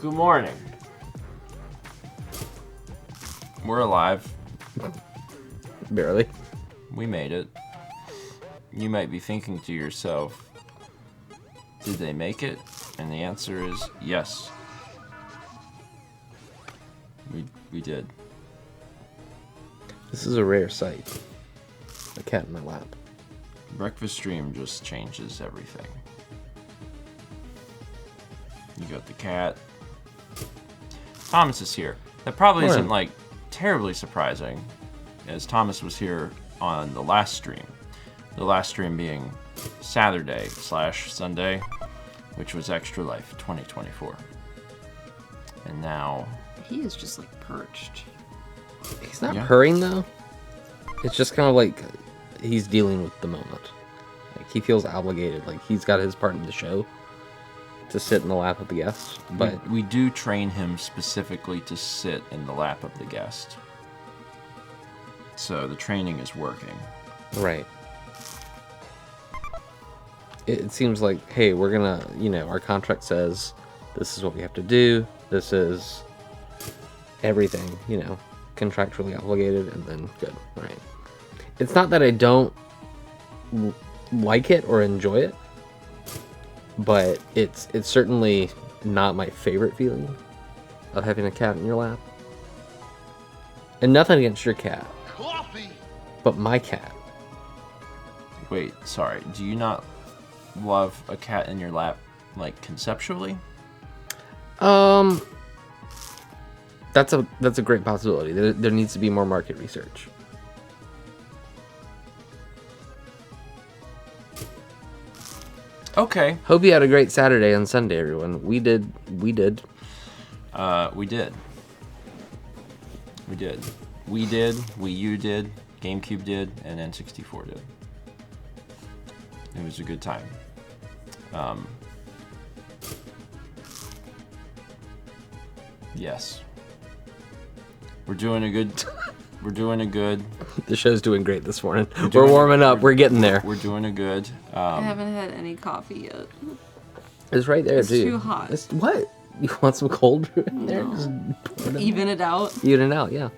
Good morning. We're alive. Barely. We made it. You might be thinking to yourself, did they make it? And the answer is yes. We did. This is a rare sight. A cat in my lap. Breakfast stream just changes everything. You got the cat. Thomas is here. That probably isn't like terribly surprising, as Thomas was here on the last stream. The last stream being Saturday/Sunday, which was Extra Life 2024. And now he is just like perched. He's not purring though. It's just kind of like he's dealing with the moment. Like he feels obligated. Like he's got his part in the show to sit in the lap of the guest. But we do train him specifically to sit in the lap of the guest. So the training is working. Right. It seems like, hey, we're gonna, our contract says this is what we have to do. This is everything, contractually obligated, and then good. All right. It's not that I don't like it or enjoy it, but it's certainly not my favorite feeling of having a cat in your lap. And nothing against your cat, but my cat. Wait, sorry. Do you not love a cat in your lap, like conceptually? That's a great possibility. There needs to be more market research. Okay. Hope you had a great Saturday and Sunday, everyone. We did. We did. Wii U did. GameCube did. And N64 did. It was a good time. Yes. We're doing a good. The show's doing great this morning. We're warming up. We're getting there. We're doing a good. I haven't had any coffee yet. It's right there, it's too. It's too hot. What? You want some cold brew in there? No. Just even it out. Even it out, yeah.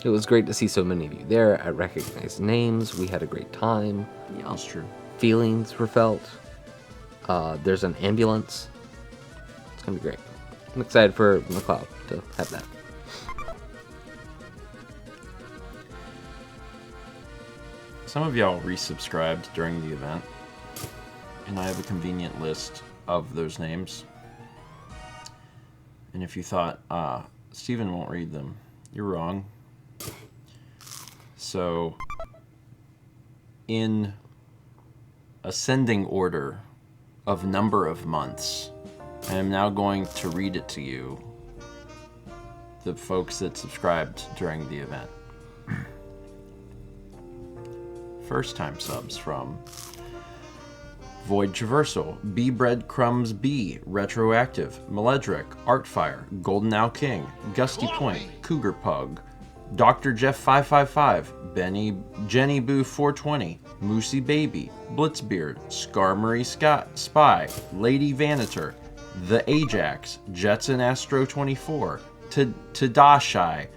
It was great to see so many of you there. I recognized names. We had a great time. Yeah, that's true. Feelings were felt. There's an ambulance. It's gonna be great. I'm excited for McLeod to have that. Some of y'all resubscribed during the event, and I have a convenient list of those names. And if you thought, Stephen won't read them, you're wrong. So, in ascending order of number of months, I am now going to read it to you, the folks that subscribed during the event. First time subs from Void Traversal, B Breadcrumbs B, Retroactive, Maledric, Artfire, Golden Owl King, Gusty Point, Cougar Pug, Dr. Jeff 555, Jenny Boo 420, Moosey Baby, Blitzbeard, Skarmory Spy, Lady Vanator, The Ajax, Jetson Astro 24, Tadashai,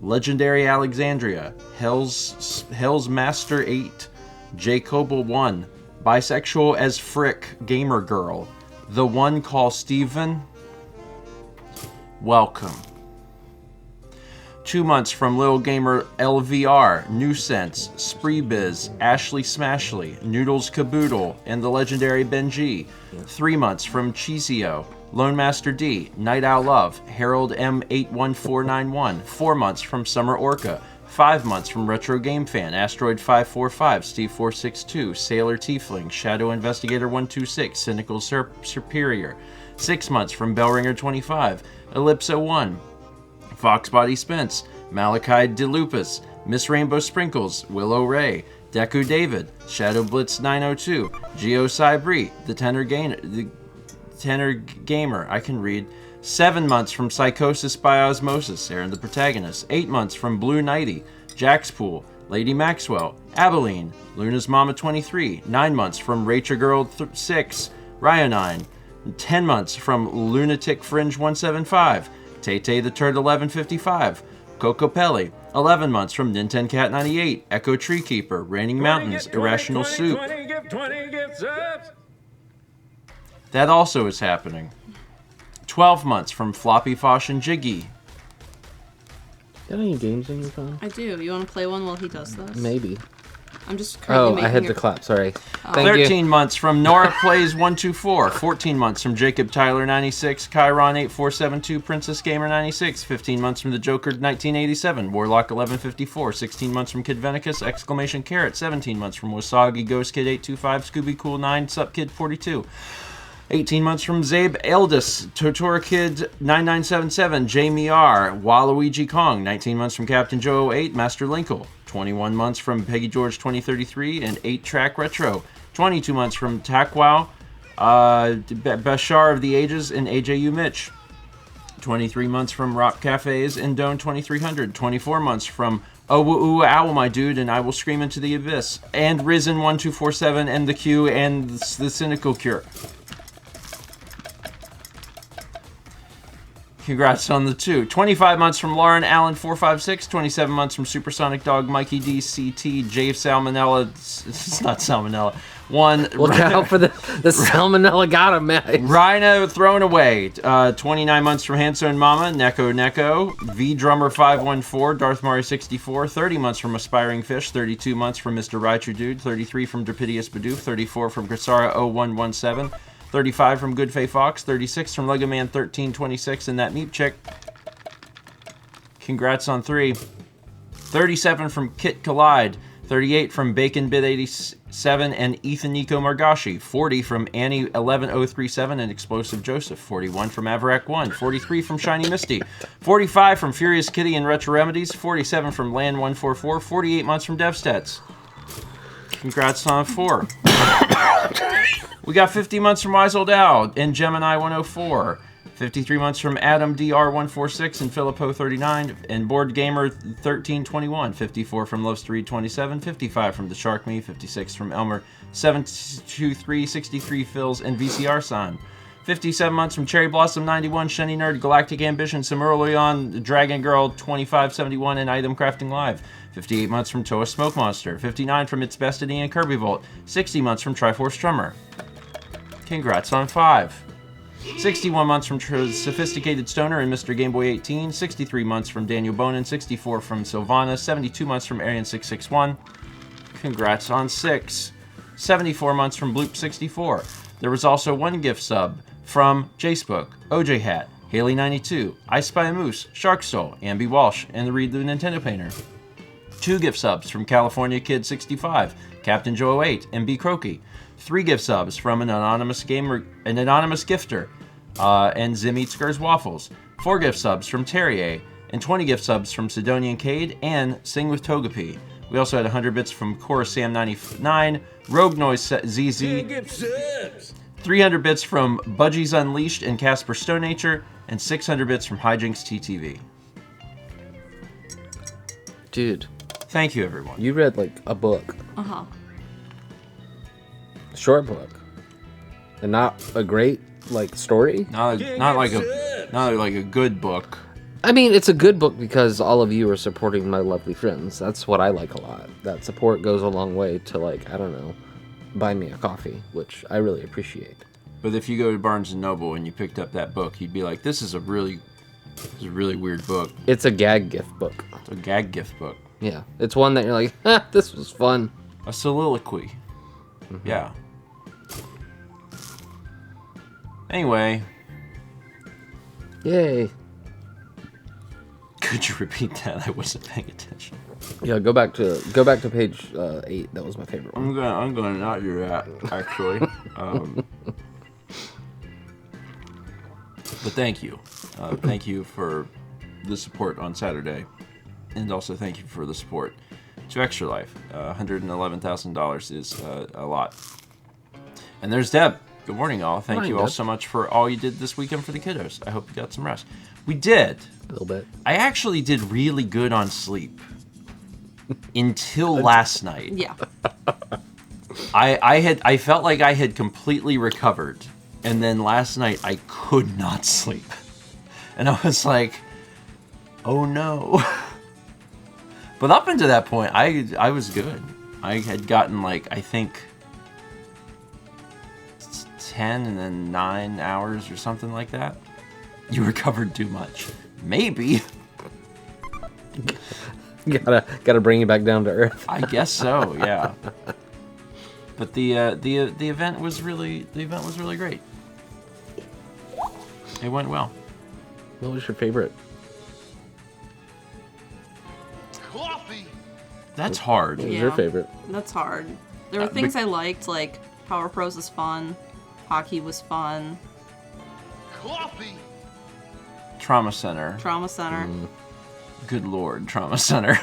Legendary Alexandria, Hell's Master 8, Jacobal 1, Bisexual as Frick Gamer Girl, The One Call Steven. Welcome. 2 months from Lil Gamer LVR, Nusense, Spreebiz, Ashley Smashley, Noodles Caboodle, and the legendary Benji. 3 months from Cheesio, Lone Master D, Night Owl Love, Harold M81491. 4 months from Summer Orca. 5 months from Retro Game Fan, Asteroid 545, Steve 462, Sailor Tiefling, Shadow Investigator 126, Cynical Superior. 6 months from Bellringer 25, Ellipso 1, Foxbody Spence, Malachi DeLupus, Miss Rainbow Sprinkles, Willow Ray, Deku David, Shadow Blitz 902, Geo Cybri, the Tenor Gamer, I can read. 7 months from Psychosis by Osmosis, Aaron the Protagonist. 8 months from Blue Nighty, Jaxpool, Lady Maxwell, Abilene, Luna's Mama 23, 9 months from Rachel Girl 6, Ryanine, 10 months from Lunatic Fringe 175, Tay the Turd 1155, Coco Pelli, 11 months from Nintendo Cat 98, Echo Tree Keeper, Raining Mountains, Irrational Soup. That also is happening. 12 months from Floppy Fosh and Jiggy. Got any games on your phone? I do. You want to play one while he does this? Maybe. I'm just currently making I had to clap. Sorry. Oh. Thank 13 you. months from Nora Plays 124. 14 months from Jacob Tyler 96. Chiron 8472. Princess Gamer 96. 15 months from the Joker 1987. Warlock 1154. 16 months from Kid Venicus! Exclamation Carrot. 17 months from Wasagi Ghost Kid 825. Scooby Cool 9. Sup Kid 42. 18 months from Zabe Eldis, Totora Kid 9977, Jamie R, Waluigi Kong. 19 months from Captain Joe 08, Master Linkle. 21 months from Peggy George 2033 and 8-Track Retro. 22 months from Takwow, Bashar of the Ages and AJU Mitch. 23 months from Rock Cafes and Doan 2300. 24 months from Oh Owl My Dude and I Will Scream Into the Abyss. And Risen 1247 and The Q and The Cynical Cure. Congrats on the 2. 25 months from Lauren Allen 456. 27 months from Supersonic Dog Mikey DCT. Jave Salmonella. It's not Salmonella. 1. Look out for the Salmonella got him, man. Rhino Thrown Away. 29 months from Handsome Mama. Neko. V Drummer 514. Darth Mario 64. 30 months from Aspiring Fish. 32 months from Mr. Raichu Dude. 33 from Drapidius Bidoof. 34 from Grisara 0117. 35 from Good Faith Fox, 36 from Lego Man 1326 and that Meep Chick. Congrats on 3. 37 from Kit Collide, 38 from Bacon Bit 87 and Ethan Nico Margashi, 40 from Annie 11037 and Explosive Joseph, 41 from Averac 1, 43 from Shiny Misty, 45 from Furious Kitty and Retro Remedies, 47 from Land 144, 48 months from DevStats. Congrats on 4. We got 50 months from Wise Old Owl and Gemini 104. 53 months from Adam DR146 and Philippo 39 and Board Gamer 1321. 54 from Loves to Read 27. 55 from The Shark Me. 56 from Elmer 723. 63 Phils and VCR Son. 57 months from Cherry Blossom 91, Shiny Nerd, Galactic Ambition, Simurleon, Dragon Girl 2571 and Item Crafting Live. 58 months from Toa Smoke Monster. 59 from It's Destiny and Kirby Volt. 60 months from Triforce Drummer. Congrats on 5. 61 months from Sophisticated Stoner and Mr. Game Boy 18. 63 months from Daniel Bonin. 64 from Sylvana. 72 months from Arian 661. Congrats on 6. 74 months from Bloop 64. There was also one gift sub from Jacebook, OJ Hat, Haley 92, I Spy a Moose, Shark Soul, Ambi Walsh, and the Read the Nintendo Painter. 2 gift subs from California Kid 65, Captain Joe 08, and B Croaky. 3 gift subs from an anonymous gifter, and Zim Eats Skurs Waffles. 4 gift subs from Terrier, and 20 gift subs from Sidonian Cade and Sing with Togepi. We also had 100 bits from Cora Sam 99, Rogue Noise ZZ, 300 bits from Budgies Unleashed and Casper Stone Nature, and 600 bits from Hijinks TTV. Dude. Thank you, everyone. You read like a book. Uh-huh. Short book. And not a great like story. Not like a good book. I mean, it's a good book because all of you are supporting my lovely friends. That's what I like a lot. That support goes a long way to, like, I don't know, buy me a coffee, which I really appreciate. But if you go to Barnes & Noble and you picked up that book, you'd be like, this is a really weird book. It's a gag gift book. It's a gag gift book. Yeah. It's one that you're like, ha, this was fun. A soliloquy. Mm-hmm. Yeah. Anyway. Yay. Could you repeat that? I wasn't paying attention. Yeah, go back to page 8. That was my favorite one. I'm gonna not do that, actually. But thank you. Thank you for the support on Saturday. And also thank you for the support to Extra Life. $111,000 is a lot. And there's Deb. Good morning, all. Thank you all so much for all you did this weekend for the kiddos. I hope you got some rest. We did. A little bit. I actually did really good on sleep. until last night. Yeah. I felt like I had completely recovered, and then last night I could not sleep, and I was like, oh no. But up until that point, I was good. I had gotten like, I think 10 and then 9 hours or something like that. You recovered too much. Maybe. Gotta bring you back down to earth. I guess so, yeah. But the event was really great. It went well. What was your favorite? Coffee. That's hard. What was Yeah. your favorite? That's hard. There were things I liked, like Power Pros was fun, hockey was fun, Coffee. Trauma Center. Trauma Center. Good lord, Trauma Center.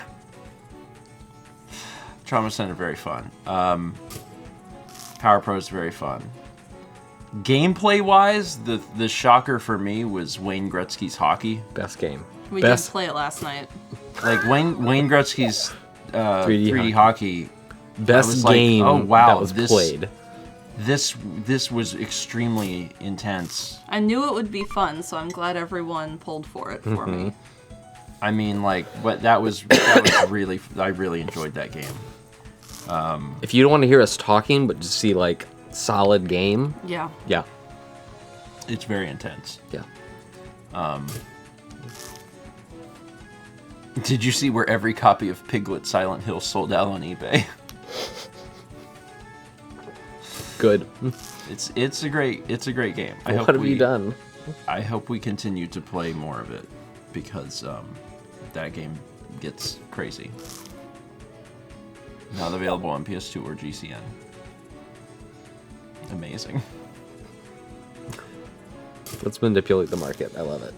Trauma Center, very fun. Power Pro is very fun. Gameplay-wise, the shocker for me was Wayne Gretzky's hockey. Best game. We Best did play it last night. Like Wayne Gretzky's 3D hockey. Best was like, game oh, wow, that was this- played. This was extremely intense. I knew it would be fun, so I'm glad everyone pulled for it for me. I mean, like, that was really, I really enjoyed that game. If you don't want to hear us talking, but just see like solid game, Yeah. yeah, It's very intense. yeah. Did you see where every copy of Piglet Silent Hill sold out on eBay? Good. It's a great game. What have you done? I hope we continue to play more of it because that game gets crazy. Not available on PS2 or GCN. Amazing. Let's manipulate the market. I love it.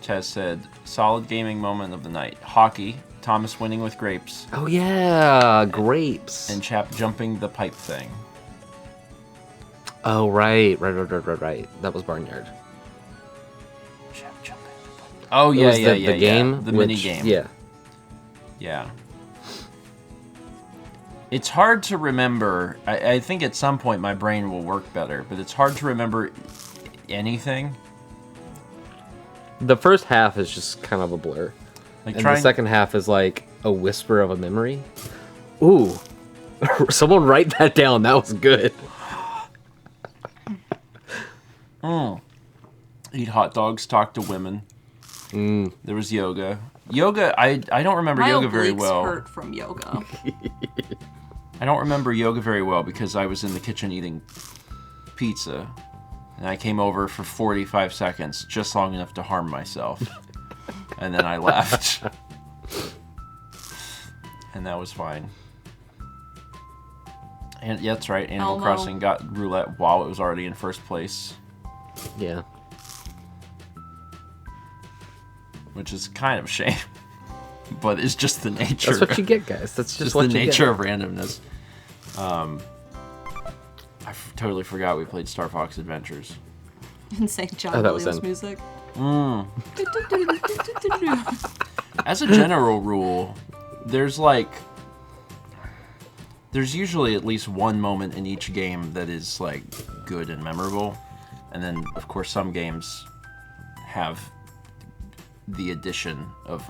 Chaz said, solid gaming moment of the night. Hockey, Thomas winning with grapes, Oh yeah, grapes. and Chap jumping the pipe thing. Oh right. That was Barnyard. Chap jumping the pipe. Oh It yeah, was the game, The which- mini game. Yeah. Yeah. It's hard to remember. I think at some point my brain will work better, but it's hard to remember anything. The first half is just kind of a blur, Like and the second half is like a whisper of a memory. Ooh, someone write that down. That was good. Eat hot dogs, talk to women. There was yoga. Yoga, I don't remember My yoga very obliques well. hurt from yoga. I don't remember yoga very well because I was in the kitchen eating pizza. And I came over for 45 seconds, just long enough to harm myself. And then I left. And that was fine. And yeah, that's right, Animal Elmo. Crossing got roulette while it was already in first place. Yeah. Which is kind of a shame. But it's just the nature. That's what you get, guys. That's just just what the you nature get. of randomness. I totally forgot we played Star Fox Adventures. Insane John Oh, that was Williams in. music. As a general rule, there's usually at least one moment in each game that is like good and memorable, and then of course some games have the addition of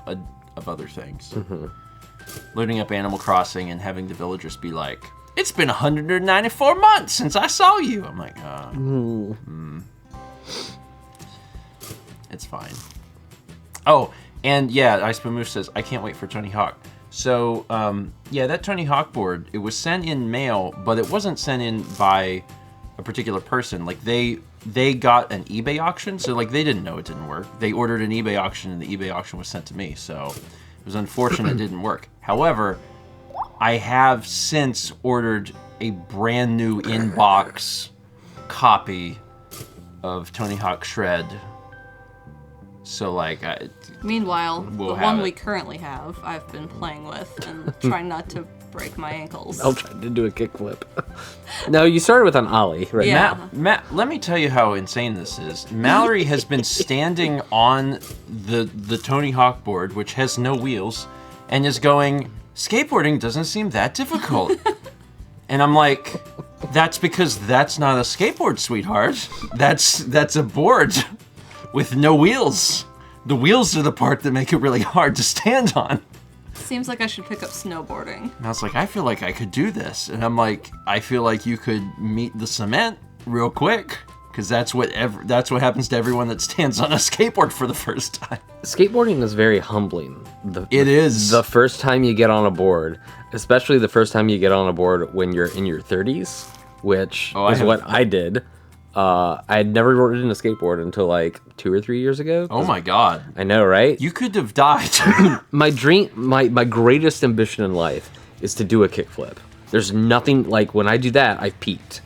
other things. Loading up Animal Crossing and having the villagers be like, "It's been 194 months since I saw you." I'm like, it's fine. Oh, and yeah, Ice Moose says, I can't wait for Tony Hawk. So, yeah, that Tony Hawk board, it was sent in mail, but it wasn't sent in by a particular person. Like, they got an eBay auction, so, like, they didn't know it didn't work. They ordered an eBay auction, and the eBay auction was sent to me, so it was unfortunate it didn't work. However, I have since ordered a brand new in-box copy of Tony Hawk Shred. So, like, Meanwhile, We'll the have one it. we currently have, I've been playing with and trying not to break my ankles. I'll try to do a kickflip. No, you started with an ollie, right? Yeah. Matt, let me tell you how insane this is. Mallory has been standing on the Tony Hawk board, which has no wheels, and is going skateboarding doesn't seem that difficult. And I'm like, that's because that's not a skateboard, sweetheart. That's a board with no wheels. The wheels are the part that make it really hard to stand on. Seems like I should pick up snowboarding. And I was like, I feel like I could do this. And I'm like, I feel like you could meet the cement real quick. Because that's what happens to everyone that stands on a skateboard for the first time. Skateboarding is very humbling. It is. The first time you get on a board, especially the first time you get on a board when you're in your 30s, which is what I did. I had never ridden a skateboard until like 2 or 3 years ago. Oh my God. I know, right? You could have died. My dream, my greatest ambition in life is to do a kickflip. There's nothing like when I do that, I've peaked.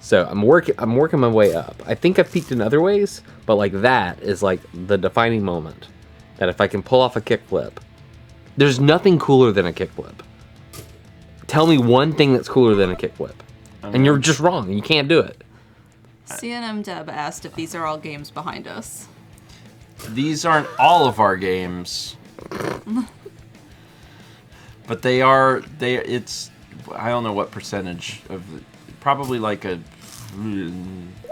So I'm working my way up. I think I've peaked in other ways, but like that is like the defining moment. That if I can pull off a kickflip, there's nothing cooler than a kickflip. Tell me one thing that's cooler than a kickflip. And you're just wrong. You can't do it. CNM Deb asked if these are all games behind us. These aren't all of our games. But they are, it's, I don't know what percentage of, probably like a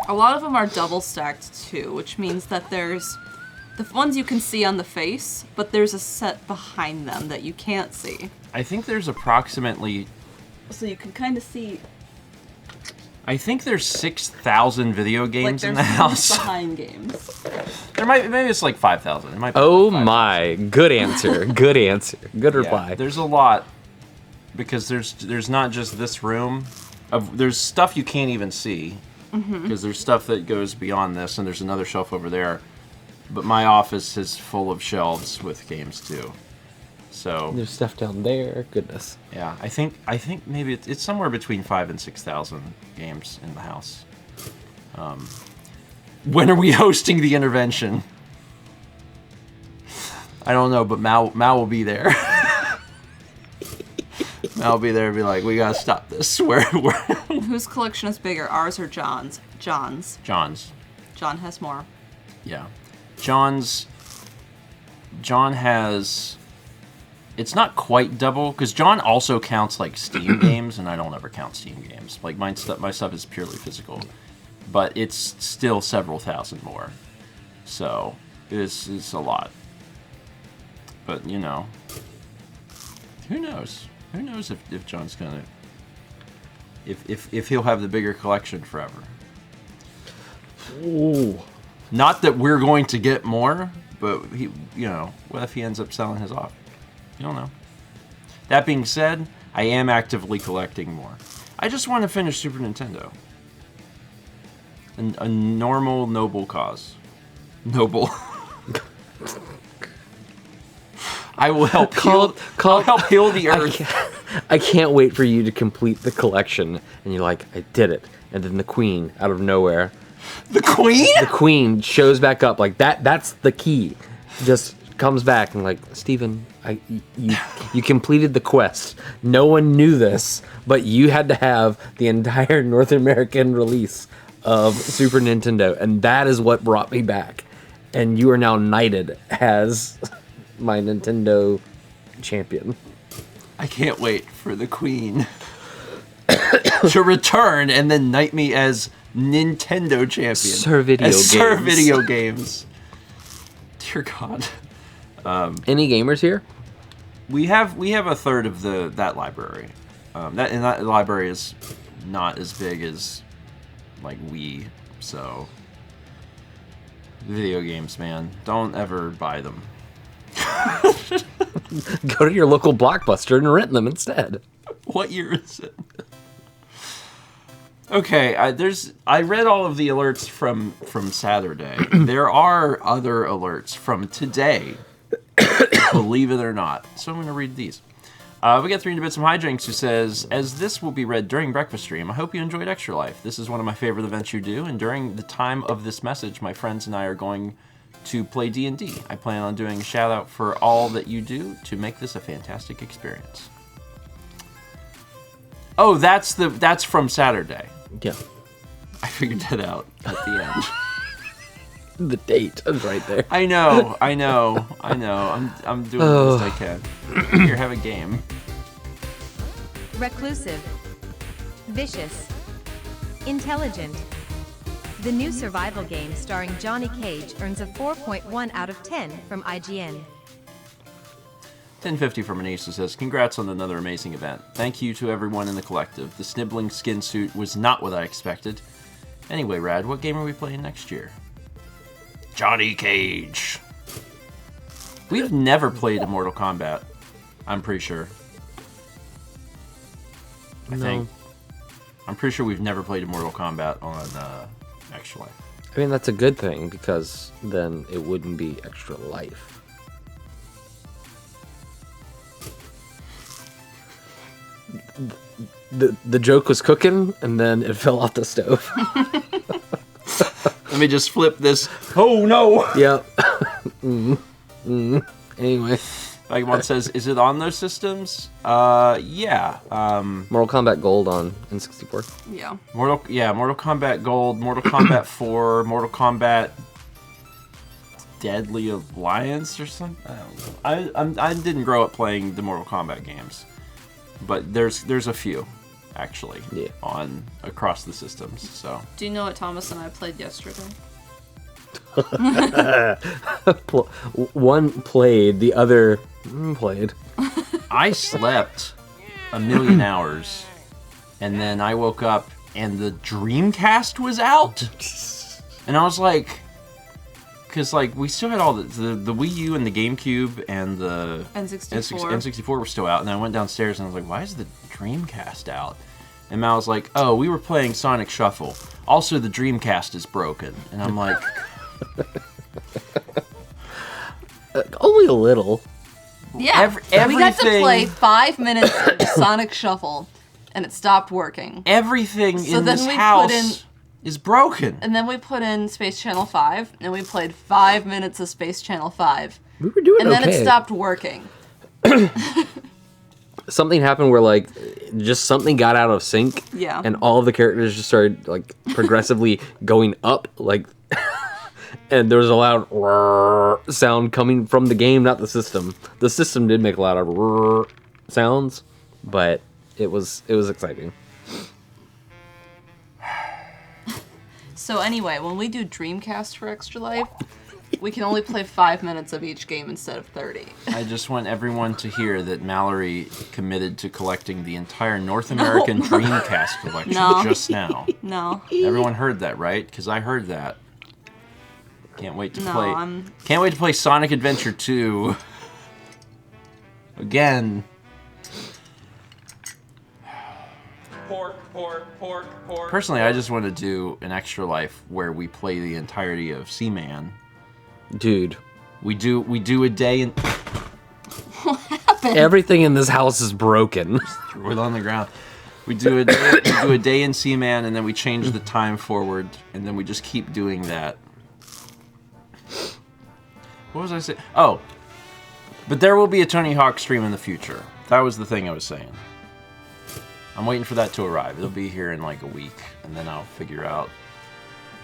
lot of them are double stacked too, which means that there's the ones you can see on the face, but there's a set behind them that you can't see. I think there's approximately, So you can kind of see, I think there's 6,000 video like, games in there's the house. behind games. Maybe it's like 5,000. It might be Oh like 5,000. my, good answer. Good answer. Good Yeah, reply. there's a lot, because there's not just this room. There's stuff you can't even see, because there's stuff that goes beyond this, and there's another shelf over there. But my office is full of shelves with games too. So There's stuff down there. Goodness. yeah, I think maybe it's somewhere between 5,000 and 6,000 games in the house. When are we hosting the intervention? I don't know, but Mal will be there. Mal will be there and be like, we gotta stop this. We're Whose collection is bigger, ours or John's? John's. John's. John has more. Yeah. John has, it's not quite double, because John also counts like Steam games, and I don't ever count Steam games. Like my stuff is purely physical, but it's still several thousand more. So it's a lot. But you know, who knows? Who knows if John's gonna, if he'll have the bigger collection forever. Ooh. Not that we're going to get more, but he, you know, what if he ends up selling his off? You don't know. That being said, I am actively collecting more. I just want to finish Super Nintendo. A normal, noble cause. Noble. I will help I'll help heal the earth. I can't wait for you to complete the collection. And you're like, I did it. And then the queen, out of nowhere. The queen? The queen shows back up like that's the key. Just comes back and like, Stephen, you completed the quest. No one knew this, but you had to have the entire North American release of Super Nintendo, and that is what brought me back. And you are now knighted as my Nintendo champion. I can't wait for the queen to return and then knight me as Nintendo champion. Sir Video as Sir Games. Video Games. Dear God. Any gamers here? We have a third of that library. That library is not as big as like Wii, so video games, man, don't ever buy them. Go to your local Blockbuster and rent them instead. What year is it? Okay, I read all of the alerts from Saturday. There are other alerts from today, believe it or not. So I'm going to read these. We got 3 into Bits from Hijinks who says, as this will be read during breakfast stream, I hope you enjoyed Extra Life. This is one of my favorite events you do, and during the time of this message, my friends and I are going to play D&D. I plan on doing a shout out for all that you do to make this a fantastic experience. Oh, that's from Saturday. Yeah. I figured that out at the end. The date is right there. I know. I'm doing the best I can. Here, have a game. Reclusive. Vicious. Intelligent. The new survival game starring Johnny Cage earns a 4.1 out of 10 from IGN. 1050 from Anissa says, congrats on another amazing event. Thank you to everyone in the collective. The sniveling skin suit was not what I expected. Anyway, Rad, what game are we playing next year? Johnny Cage. We've never played a Mortal Kombat. I'm pretty sure. I think. I'm pretty sure we've never played a Mortal Kombat on Extra Life. I mean, that's a good thing, because then it wouldn't be Extra Life. The joke was cooking, and then it fell off the stove. Let me just flip this. Oh, no! Yep. Anyway. Vagabond says, is it on those systems? Yeah. Mortal Kombat Gold on N64. Yeah. Mortal Kombat Gold, Mortal Kombat 4, Mortal Kombat Deadly Alliance or something. I don't know. I didn't grow up playing the Mortal Kombat games, but there's a few actually on across the systems. So. Do you know what Thomas and I played yesterday? One played, the other played. I slept a million hours, and then I woke up and the Dreamcast was out, and I was like, because like we still had all the Wii U and the GameCube and the N64 were still out, and I went downstairs and I was like, why is the Dreamcast out? And Mal was like, oh, we were playing Sonic Shuffle. Also, the Dreamcast is broken, and I'm like. Only a little. Yeah, we got to play 5 minutes of Sonic Shuffle, and it stopped working. Everything in this house is broken. And then we put in Space Channel 5, and we played 5 minutes of Space Channel 5. We were doing and then it stopped working. Something happened where, like, just something got out of sync. Yeah. And all of the characters just started, like, progressively going up, like... And there was a loud sound coming from the game, not the system. The system did make a lot of sounds, but it was exciting. So anyway, when we do Dreamcast for Extra Life, we can only play 5 minutes of each game instead of 30. I just want everyone to hear that Mallory committed to collecting the entire North American Dreamcast collection just now. No. Everyone heard that, right? Because I heard that. Can't wait to play. Can't wait to play Sonic Adventure 2 again. Pork. Personally, I just want to do an Extra Life where we play the entirety of Seaman. Dude, we do a day in. What happened? Everything in this house is broken. Threw it on the ground. We do a day in Seaman, and then we change the time forward, and then we just keep doing that. What was I saying? Oh, but there will be a Tony Hawk stream in the future. That was the thing I was saying. I'm waiting for that to arrive. It'll be here in like a week, and then I'll figure out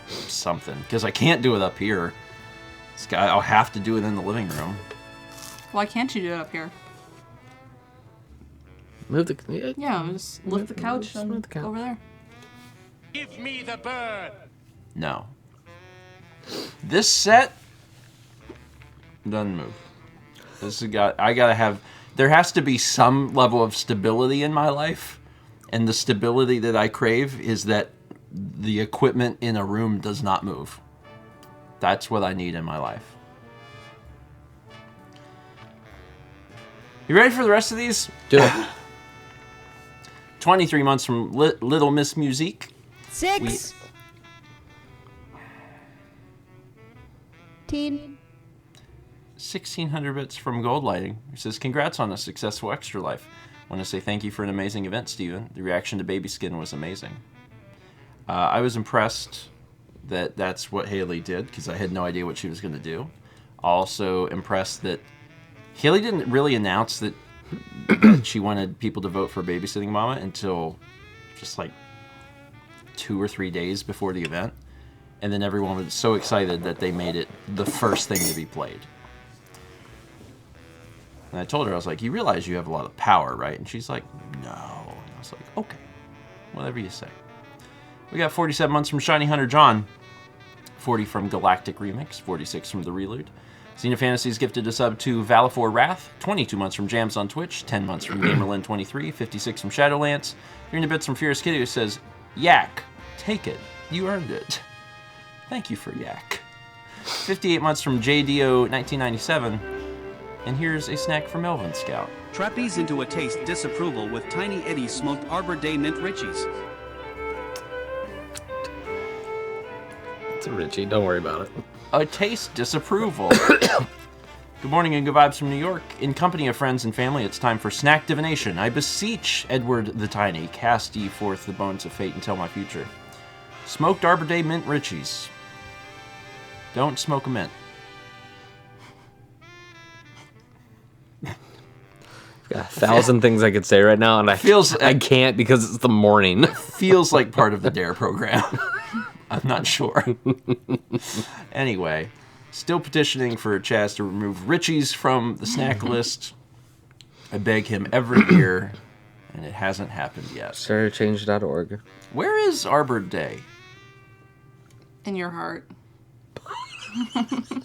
something. Because I can't do it up here. I'll have to do it in the living room. Why can't you do it up here? Move the... Yeah, just lift the couch and move the couch. over there. Give me the bird. No. This set doesn't move. I gotta have. There has to be some level of stability in my life, and the stability that I crave is that the equipment in a room does not move. That's what I need in my life. You ready for the rest of these? Do it. 23 months from Little Miss Musique. 6. 1600 bits from Gold Lighting. He says, congrats on a successful Extra Life. I want to say thank you for an amazing event, Steven. The reaction to Baby Skin was amazing. I was impressed that that's what Haley did, because I had no idea what she was going to do. Also impressed that Haley didn't really announce that she wanted people to vote for Babysitting Mama until just like 2 or 3 days before the event. And then everyone was so excited that they made it the first thing to be played. And I told her, I was like, you realize you have a lot of power, right? And she's like, no. was like, okay, whatever you say. We got 47 months from Shiny Hunter John, 40 from Galactic Remix, 46 from The Reload. Xena Fantasies gifted a sub to Valifor Wrath, 22 months from Jams on Twitch, 10 months from Gamerlin23, 56 from Shadowlance, 300 bits from Fierce Kitty, who says, Yak, take it. You earned it. Thank you for Yak. 58 months from JDO1997, and here's a snack from Melvin Scout. Trapeze into a taste disapproval with Tiny Eddie's smoked Arbor Day Mint Richies. It's a Richie. Don't worry about it. A taste disapproval. Good morning and good vibes from New York. In company of friends and family, it's time for snack divination. I beseech Edward the Tiny, cast ye forth the bones of fate and tell my future. Smoked Arbor Day Mint Richies. Don't smoke a mint. Got 1,000 things I could say right now, and I can't because it's the morning. Feels like part of the DARE program. I'm not sure. Anyway, still petitioning for Chaz to remove Richies from the snack list. I beg him every year, and it hasn't happened yet. StarChange.org. Where is Arbor Day? In your heart.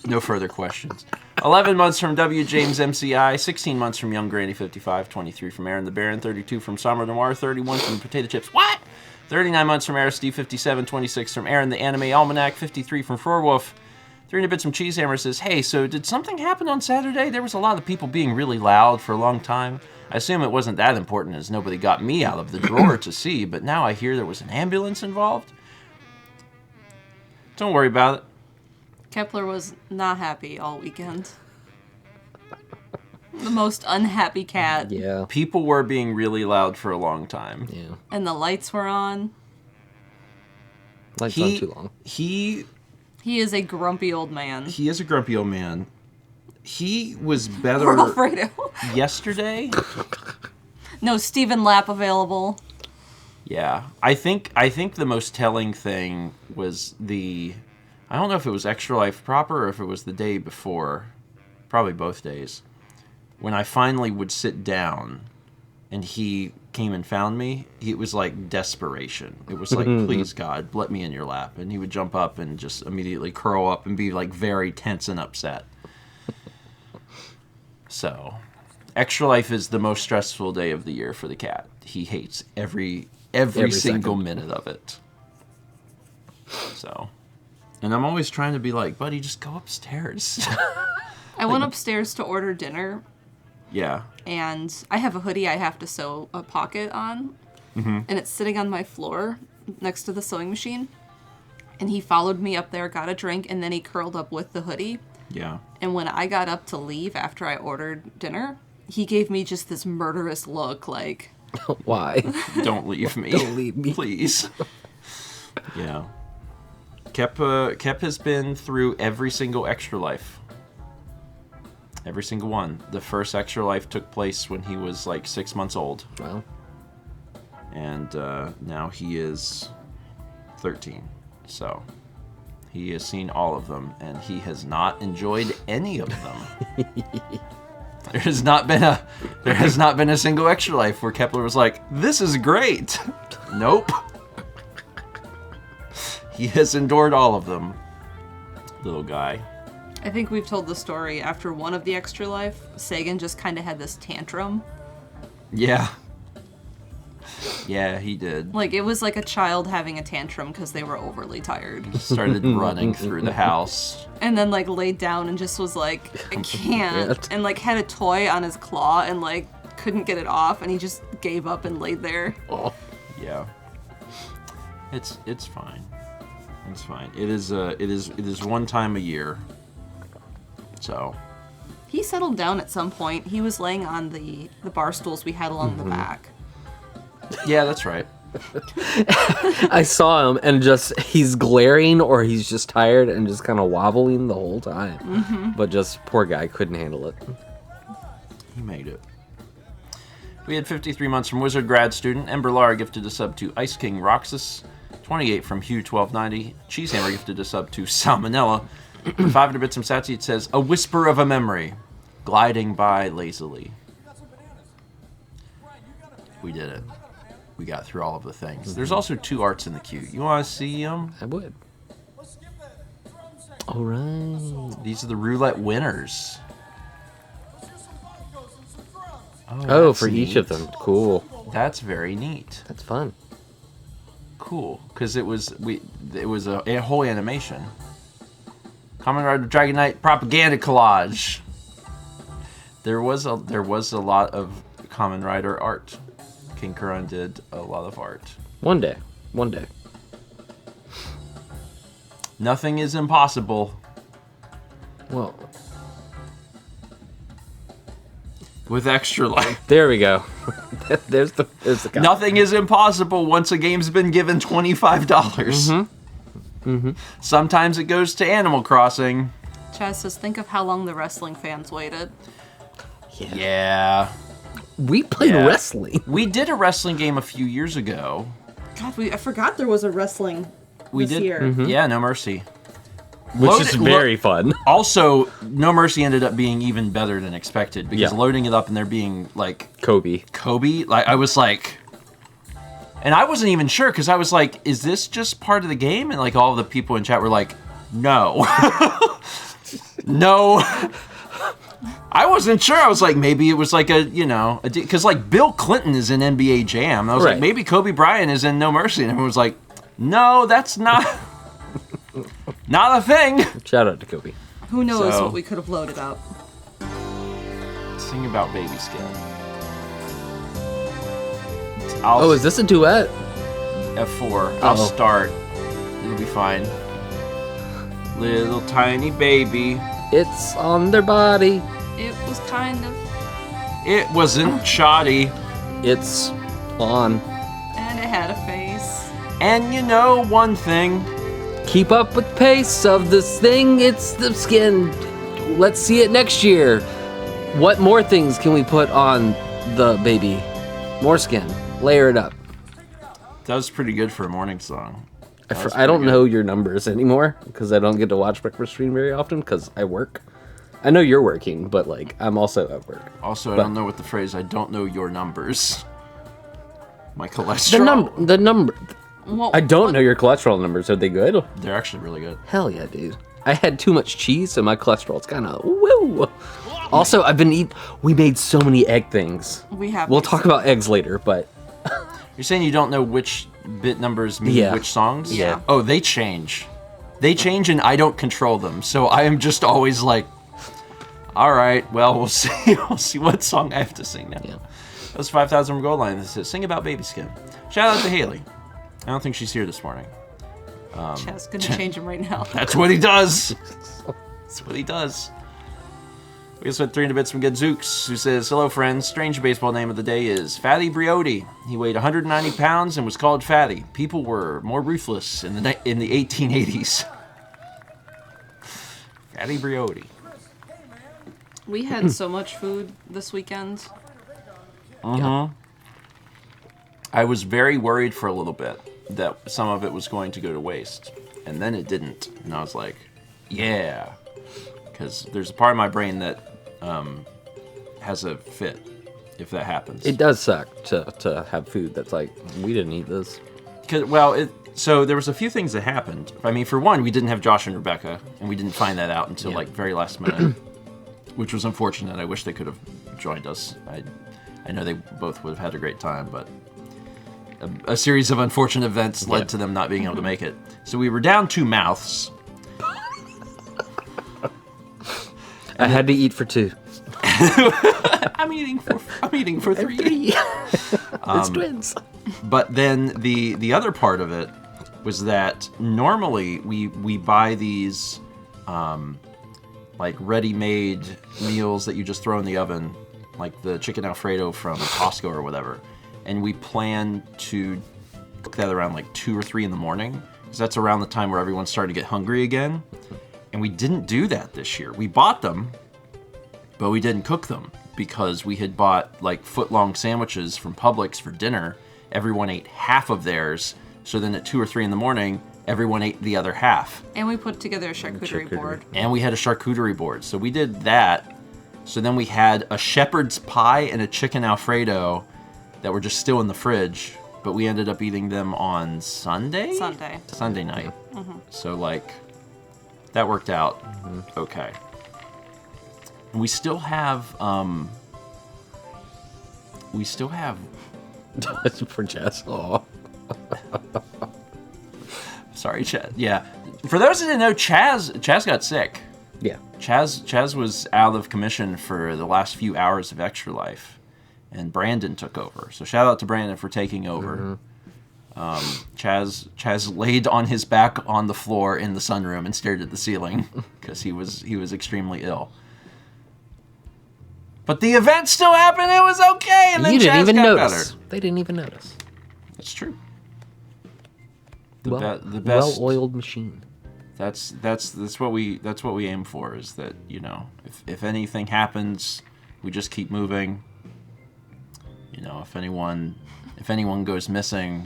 No further questions. 11 months from W. James MCI, 16 months from Young Granny 55, 23 from Aaron the Baron, 32 from Summer Noir, 31 from Potato Chips. What? 39 months from Aristide 57, 26 from Aaron the Anime Almanac, 53 from Frorwolf. 300 bits from Cheesehammer says, hey, so did something happen on Saturday? There was a lot of people being really loud for a long time. I assume it wasn't that important as nobody got me out of the drawer to see, but now I hear there was an ambulance involved. Don't worry about it. Kepler was not happy all weekend. The most unhappy cat. Yeah. People were being really loud for a long time. Yeah. And the lights were on. Lights on too long. He is a grumpy old man. He is a grumpy old man. He was better Alfredo. yesterday. No Stephen Lapp available. Yeah. I think the most telling thing was I don't know if it was Extra Life proper or if it was the day before. Probably both days. When I finally would sit down and he came and found me, it was like desperation. It was like, please, God, let me in your lap. And he would jump up and just immediately curl up and be like very tense and upset. So, Extra Life is the most stressful day of the year for the cat. He hates every single minute of it. So, and I'm always trying to be like, buddy, just go upstairs. I went upstairs to order dinner. Yeah. And I have a hoodie I have to sew a pocket on. Mm-hmm. And it's sitting on my floor next to the sewing machine. And he followed me up there, got a drink, and then he curled up with the hoodie. Yeah. And when I got up to leave after I ordered dinner, he gave me just this murderous look like... Why? Don't leave me. Don't leave me. Please. Yeah. Kep has been through every single Extra Life. Every single one. The first Extra Life took place when he was like 6 months old. Wow. And now he is 13. So he has seen all of them, and he has not enjoyed any of them. There has not been a single Extra Life where Kepler was like, "This is great." Nope. He has endured all of them. Little guy. I think we've told the story. After one of the Extra Life, Sagan just kind of had this tantrum. Yeah. Yeah, he did. Like, it was like a child having a tantrum because they were overly tired. Started running through the house. And then, like, laid down and just was like, I can't. And, like, had a toy on his claw and, like, couldn't get it off. And he just gave up and laid there. Oh. Yeah. It's fine. It's fine. It is one time a year. So. He settled down at some point. He was laying on the bar stools we had along the back. Yeah, that's right. I saw him and he's glaring or he's just tired and just kind of wobbling the whole time. Mm-hmm. But just poor guy couldn't handle it. He made it. We had 53 months from Wizard grad student. Ember Lara gifted a sub to Ice King Roxas. 28 from Hugh 1290. Cheesehammer gifted a sub to Salmonella. 500 bits from Satsy. It says, "A whisper of a memory, gliding by lazily." We did it. we got through all of the things. There's also 2 arts in the queue. You want to see them? I would. All right. These are the roulette winners. Oh, that's for each of neat. them. Cool. That's very neat. That's fun. Cool, because it was a whole animation. Kamen Rider Dragon Knight propaganda collage. There was a lot of Kamen Rider art. King Kuran did a lot of art. One day. One day. Nothing is impossible. Well, With extra life. there we go. there's the guy. Nothing is impossible once a game's been given $25. Sometimes it goes to Animal Crossing. Chaz says, think of how long the wrestling fans waited. Yeah. We played Yeah. wrestling. We did a wrestling game a few years ago. God, I forgot there was a wrestling We this did. year. Yeah, No Mercy. Which is very fun. Also, No Mercy ended up being even better than expected because Yeah. loading it up and there being like Kobe. I was like, and I wasn't even sure because I was like, is this just part of the game? And like all of the people in chat were like, no, no. I wasn't sure. I was like, maybe it was like because like Bill Clinton is in NBA Jam. I was like, Right. maybe Kobe Bryant is in No Mercy, and everyone was like, no, that's not. Not a thing. Shout out to Kobe. Who knows So- what we could have loaded up. Sing about baby skin. Oh, is this a duet? F4. I'll Oh. start. It'll be fine. Little tiny baby. It's on their body. It was kind of, It wasn't shoddy. It's on. and it had a face. And you know one thing. Keep up with pace of this thing. It's the skin. Let's see it next year. What more things can we put on the baby? More skin. Layer it up. That was pretty good for a morning song. I don't know your numbers anymore because I don't get to watch breakfast stream very often because I work. I know you're working, but like I'm also at work. Also, I But- don't know what the phrase "I don't know your numbers." My cholesterol. The number. Well, I don't know your cholesterol numbers. Are they good? They're actually really good. Hell yeah, dude. I had too much cheese, so my cholesterol's kind of woo. Also, I've been eating. We made so many egg things. We have. We'll talk about eggs later, but You're saying you don't know which bit numbers mean Yeah. which songs? Yeah. Oh, they change. They change, and I don't control them. So I am just always like, all right, well, we'll see. We'll see what song I have to sing now. Yeah. That was 5,000 from Gold Line. This says, sing about baby skin. Shout out to Haley. I don't think she's here this morning. Chaz gonna change him right now. That's what he does. That's what he does. We also had 300 bits from Gadzooks, who says, hello, friends. Strange baseball name of the day is Fatty Briotti. He weighed 190 pounds and was called Fatty. People were more ruthless in the 1880s. Fatty Briotti. We had so much food this weekend. I was very worried for a little bit that some of it was going to go to waste. And then it didn't. And I was like, yeah. Because there's a part of my brain that has a fit if that happens. it does suck to have food that's like, we didn't eat this. So there was a few things that happened. I mean, for one, we didn't have Josh and Rebecca, and we didn't find that out until like very last minute, which was unfortunate. I wish they could have joined us. I know they both would have had a great time, but a series of unfortunate events led to them not being able to make it. So we were down 2 mouths. I had to eat for 2. I'm eating for 3. It's twins. But then the other part of it was that normally we buy these like ready-made meals that you just throw in the oven, like the chicken Alfredo from Costco or whatever, and we plan to cook that around like 2 or 3 in the morning, because that's around the time where everyone's starting to get hungry again. And we didn't do that this year. We bought them, but we didn't cook them because we had bought like foot-long sandwiches from Publix for dinner. Everyone ate half of theirs, so then at 2 or 3 in the morning, everyone ate the other half. And we put together a charcuterie board. And we had a charcuterie board, so we did that. So then we had a shepherd's pie and a chicken Alfredo that were just still in the fridge, but we ended up eating them on Sunday? Sunday night. So, like, that worked out okay. And we still have, That's for Jess. Aw. Sorry, Chaz. Yeah. For those who didn't know, Chaz got sick. Yeah. Chaz was out of commission for the last few hours of Extra Life, and Brandon took over. So shout out to Brandon for taking over. Chaz laid on his back on the floor in the sunroom and stared at the ceiling because he was extremely ill. But the event still happened. It was okay, and then You didn't Chaz even got notice. better. They didn't even notice. That's true. The best well-oiled machine. That's what we aim for, is that, you know, if anything happens, we just keep moving. You know, if anyone goes missing,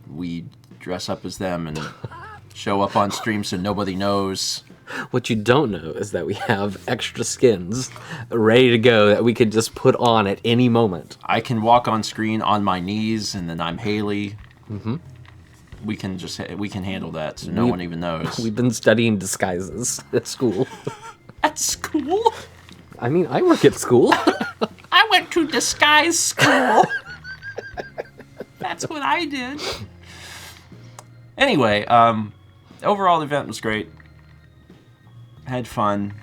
we dress up as them and show up on stream so nobody knows. What you don't know is that we have extra skins ready to go that we could just put on at any moment. I can walk on screen on my knees, and then I'm Haley. We can handle that, so no one even knows. We've been studying disguises at school. At school? I mean, I work at school. I went to disguise school. That's what I did. Anyway, overall the event was great. Had fun.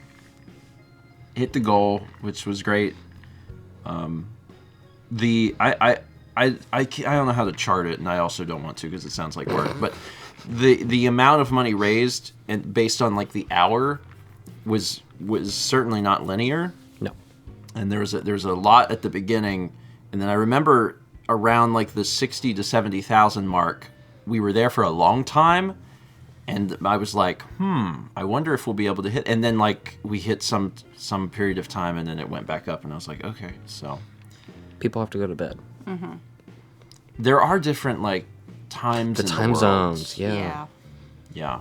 Hit the goal, which was great. I don't know how to chart it, and I also don't want to because it sounds like work. But the amount of money raised, and based on like the hour, was certainly not linear. No. And there was a lot at the beginning, and then I remember around like the 60 to 70,000 mark, we were there for a long time, and I was like, I wonder if we'll be able to hit. And then like we hit some period of time, and then it went back up, and I was like, okay, so People have to go to bed. there are different like times. The in time the worlds. zones, yeah. Yeah,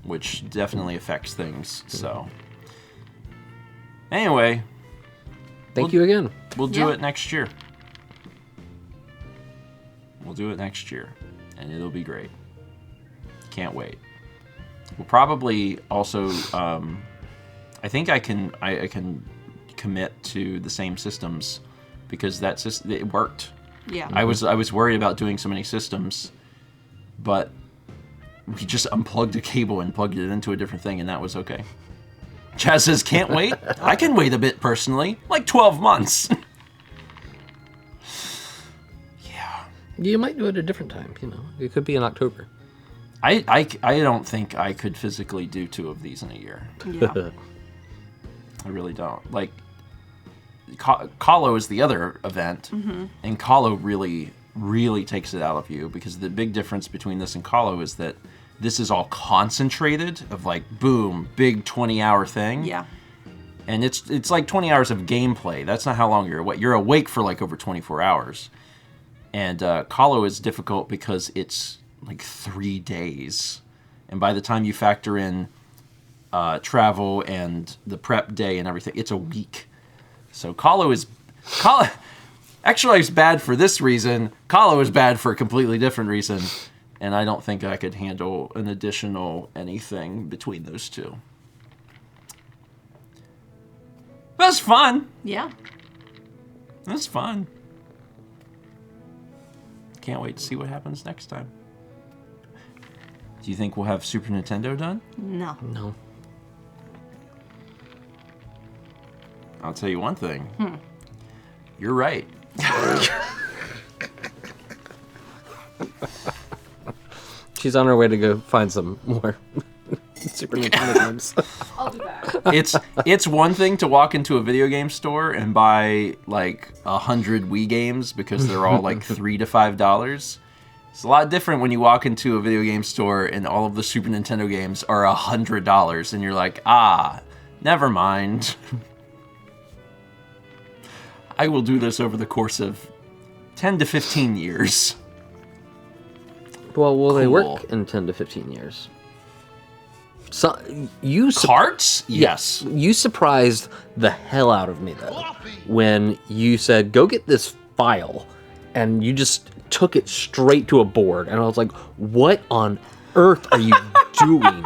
which definitely affects things. So anyway, Thank you again. we'll do Yeah. it next year. We'll do it next year, and it'll be great. Can't wait. We'll probably also, I think I can commit to the same systems because it worked. Yeah. I was worried about doing so many systems, but we just unplugged a cable and plugged it into a different thing, and that was okay. Chaz says, can't wait. I can wait a bit personally, like 12 months. You might do it at a different time, you know. It could be in October. I don't think I could physically do 2 of these in a year. Yeah. I really don't. Like, Kahlo is the other event, and Kahlo really, really takes it out of you, because the big difference between this and Kahlo is that this is all concentrated of like, boom, big 20-hour thing. Yeah. And it's like 20 hours of gameplay. That's not how long you're awake. You're awake for like over 24 hours. And Kahlo is difficult because it's like 3 days. And by the time you factor in travel and the prep day and everything, it's a week. So Extra Life's bad for this reason. Kahlo is bad for a completely different reason. And I don't think I could handle an additional anything between those two. That was fun. Yeah. That was fun. Can't wait to see what happens next time. Do you think we'll have Super Nintendo done? No. No. I'll tell you one thing. You're right. She's on her way to go find some more Super Nintendo games. I'll be back. It's one thing to walk into a video game store and buy like 100 Wii games because they're all like $3 to $5. It's a lot different when you walk into a video game store and all of the Super Nintendo games are $100 and you're like, never mind. I will do this over the course of 10 to 15 years. Well, will they Cool. work in 10 to 15 years? So Carts? Yes. You surprised the hell out of me though when you said, "Go get this file," and you just took it straight to a board. And I was like, what on earth are you doing?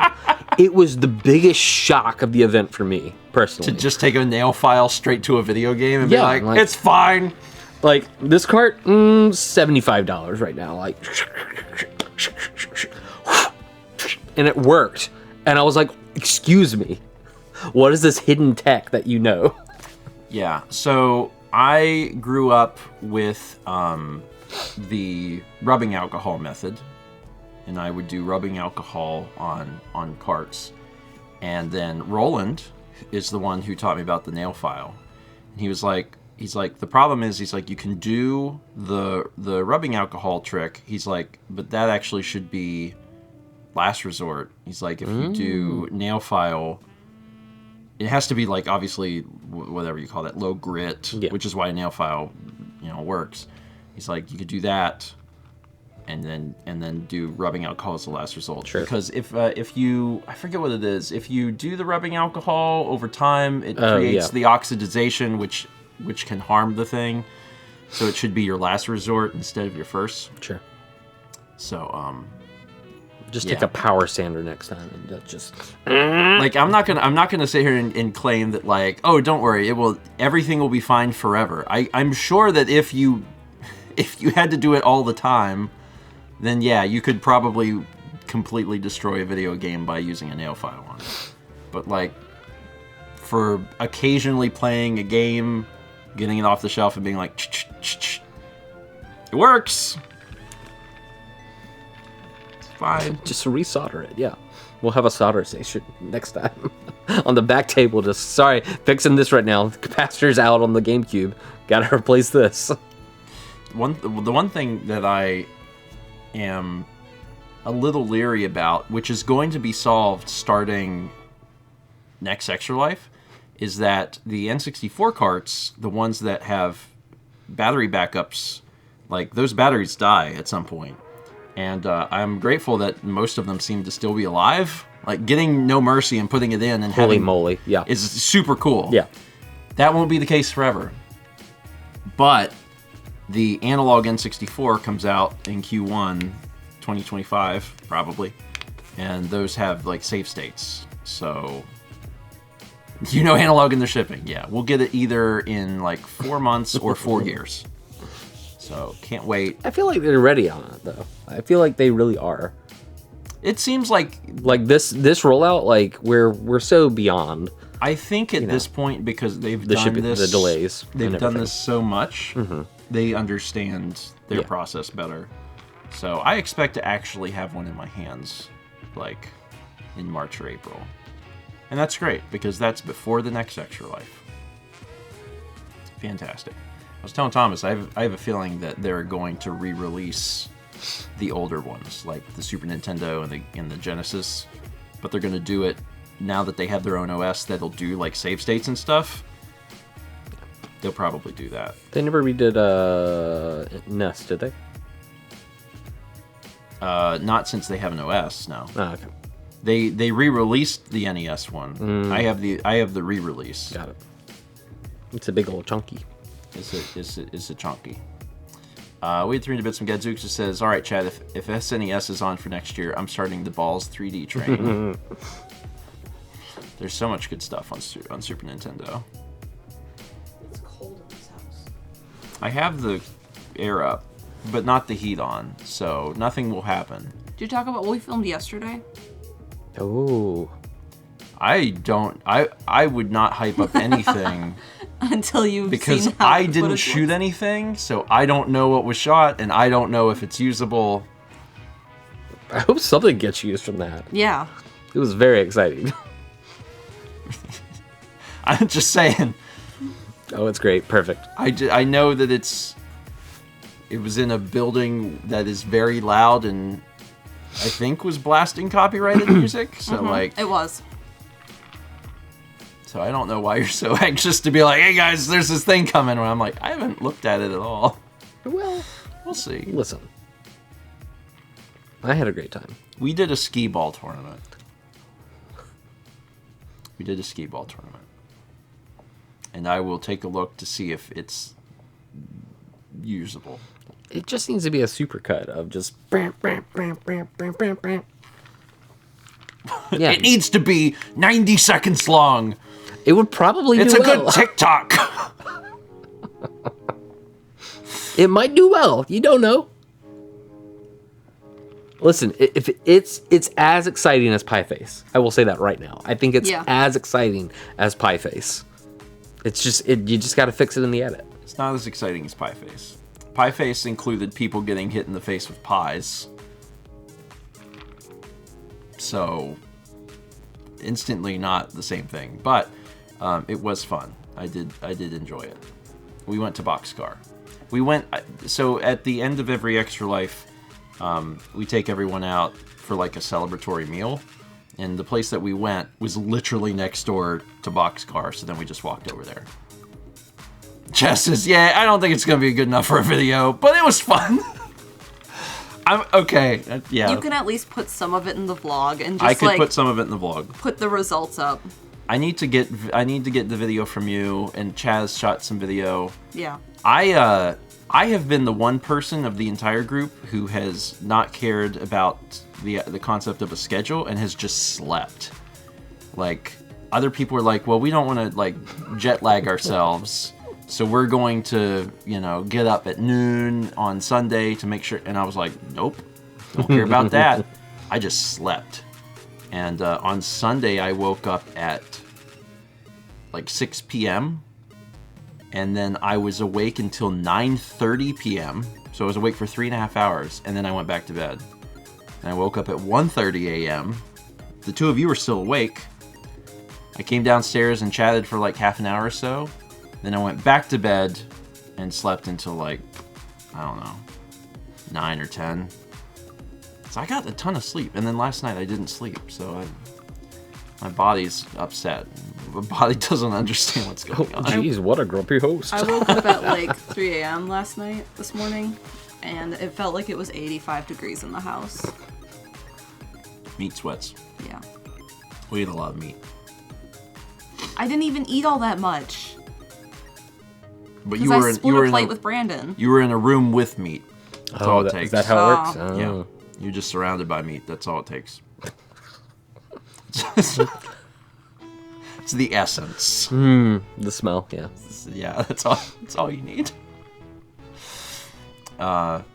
It was the biggest shock of the event for me, personally. To just take a nail file straight to a video game and Yeah, be like, it's fine. Like, this cart, $75 right now. Like, and it worked. And I was like, excuse me, what is this hidden tech that you know? Yeah, so I grew up with the rubbing alcohol method, and I would do rubbing alcohol on carts. And then Roland is the one who taught me about the nail file. And he's like, the problem is, you can do the rubbing alcohol trick. He's like, but that actually should be last resort. He's like, if you do nail file, it has to be like, obviously, whatever you call that, low grit, which is why nail file, works. He's like, you could do that, and then do rubbing alcohol as the last result. Sure. Because if you, I forget what it is, if you do the rubbing alcohol over time, it creates the oxidization, which can harm the thing. So it should be your last resort instead of your first. Sure. So just take a power sander next time and just like I'm not gonna sit here and claim that like, oh, don't worry, everything will be fine forever. I'm sure that if you had to do it all the time, then yeah, you could probably completely destroy a video game by using a nail file on it. But like for occasionally playing a game, getting it off the shelf and being like, it works. Fine. just resolder it. Yeah, we'll have a solder station next time on the back table. Just sorry, fixing this right now. The capacitor's out on the GameCube. Gotta replace this. The one thing that I am a little leery about, which is going to be solved starting next Extra Life, is that the N64 carts, the ones that have battery backups, like those batteries die at some point. And I'm grateful that most of them seem to still be alive. Like getting No Mercy and putting it in and Holy moly, yeah. is super cool. Yeah. That won't be the case forever. But the analog N64 comes out in Q1 2025, probably. And those have like save states. So analog in the shipping. Yeah, we'll get it either in like 4 months or 4 years. So can't wait. I feel like they're ready on it though. I feel like they really are. It seems like this rollout, like we're so beyond. I think at this point, because they've the done shipping, this, the delays, they've done this so much, they understand their process better. So I expect to actually have one in my hands, like in March or April, and that's great because that's before the next Extra Life. Fantastic. I was telling Thomas, I have a feeling that they're going to re-release the older ones, like the Super Nintendo and the Genesis, but they're going to do it now that they have their own OS that'll do like save states and stuff. They'll probably do that. They never redid NES, did they? Not since they have an OS, no. Oh, okay. They re-released the NES one. I have the re-release. Got it. It's a big old chunky. Is it chunky? We had 300 bits from Gadzooks that says, all right, Chad, if SNES is on for next year, I'm starting the Balls 3D train. There's so much good stuff on Super Nintendo. It's cold in this house. I have the air up, but not the heat on, so nothing will happen. Did you talk about what we filmed yesterday? Oh. I would not hype up anything Until you've because seen how I the didn't footage shoot looks. anything, so I don't know what was shot, and I don't know if it's usable. I hope something gets used from that. Yeah. It was very exciting. I'm just saying. Oh, it's great. Perfect. I know that it was in a building that is very loud and I think was blasting copyrighted music. So like It was. So I don't know why you're so anxious to be like, hey guys, there's this thing coming. When I'm like, I haven't looked at it at all. Well, We'll see. listen. I had a great time. We did a skee ball tournament. And I will take a look to see if it's usable. It just needs to be a supercut of just. Yeah, It needs to be 90 seconds long. it would probably It's do a well. good TikTok. It might do well. You don't know. Listen, if it's as exciting as Pie Face. I will say that right now. I think it's Yeah. as exciting as Pie Face. It's just you just got to fix it in the edit. It's not as exciting as Pie Face. Pie Face included people getting hit in the face with pies. So, instantly not the same thing. But it was fun. I did enjoy it. We went to Boxcar. So at the end of every Extra Life, we take everyone out for like a celebratory meal. And the place that we went was literally next door to Boxcar, so then we just walked over there. Jess says, yeah, I don't think it's going to be good enough for a video, but it was fun. I'm okay. Yeah. You can at least put some of it in the vlog and just I could like put some of it in the vlog. put the results up. I need to get the video from you, and Chaz shot some video. Yeah. I have been the one person of the entire group who has not cared about the concept of a schedule and has just slept. Like, other people are like, well, we don't want to like jet lag ourselves, so we're going to, get up at noon on Sunday to make sure. And I was like, nope, don't care about that. I just slept. And on Sunday, I woke up at like 6 p.m. And then I was awake until 9:30 p.m. So I was awake for 3.5 hours, and then I went back to bed. And I woke up at 1:30 a.m. The two of you were still awake. I came downstairs and chatted for like half an hour or so. Then I went back to bed and slept until like, I don't know, 9 or 10. So I got a ton of sleep. And then last night I didn't sleep, so my body's upset. My body doesn't understand what's going on. Jeez, what a grumpy host. I woke up at like 3 a.m. this morning, and it felt like it was 85 degrees in the house. Meat sweats. Yeah. We eat a lot of meat. I didn't even eat all that much. But Because I split a plate with Brandon. You were in a room with meat. That's all it takes. Is that how it works? Oh. Yeah. You're just surrounded by meat. That's all it takes. It's the essence. The smell, yeah. Yeah, that's all you need. What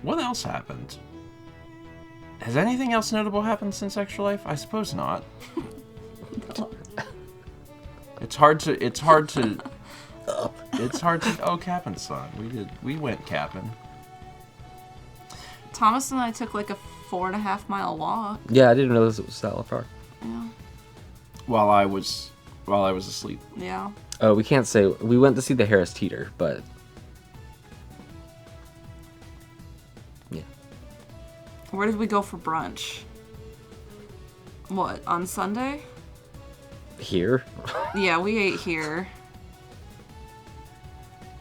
else happened? Has anything else notable happened since Extra Life? I suppose not. It's hard to oh, capping son. We went capping. Thomas and I took like a 4.5 mile walk. Yeah, I didn't realize it was Salad Park. Yeah. While I was asleep. Yeah. Oh, we can't say we went to see the Harris Teeter, but yeah. Where did we go for brunch? What, on Sunday? Here? Yeah, we ate here.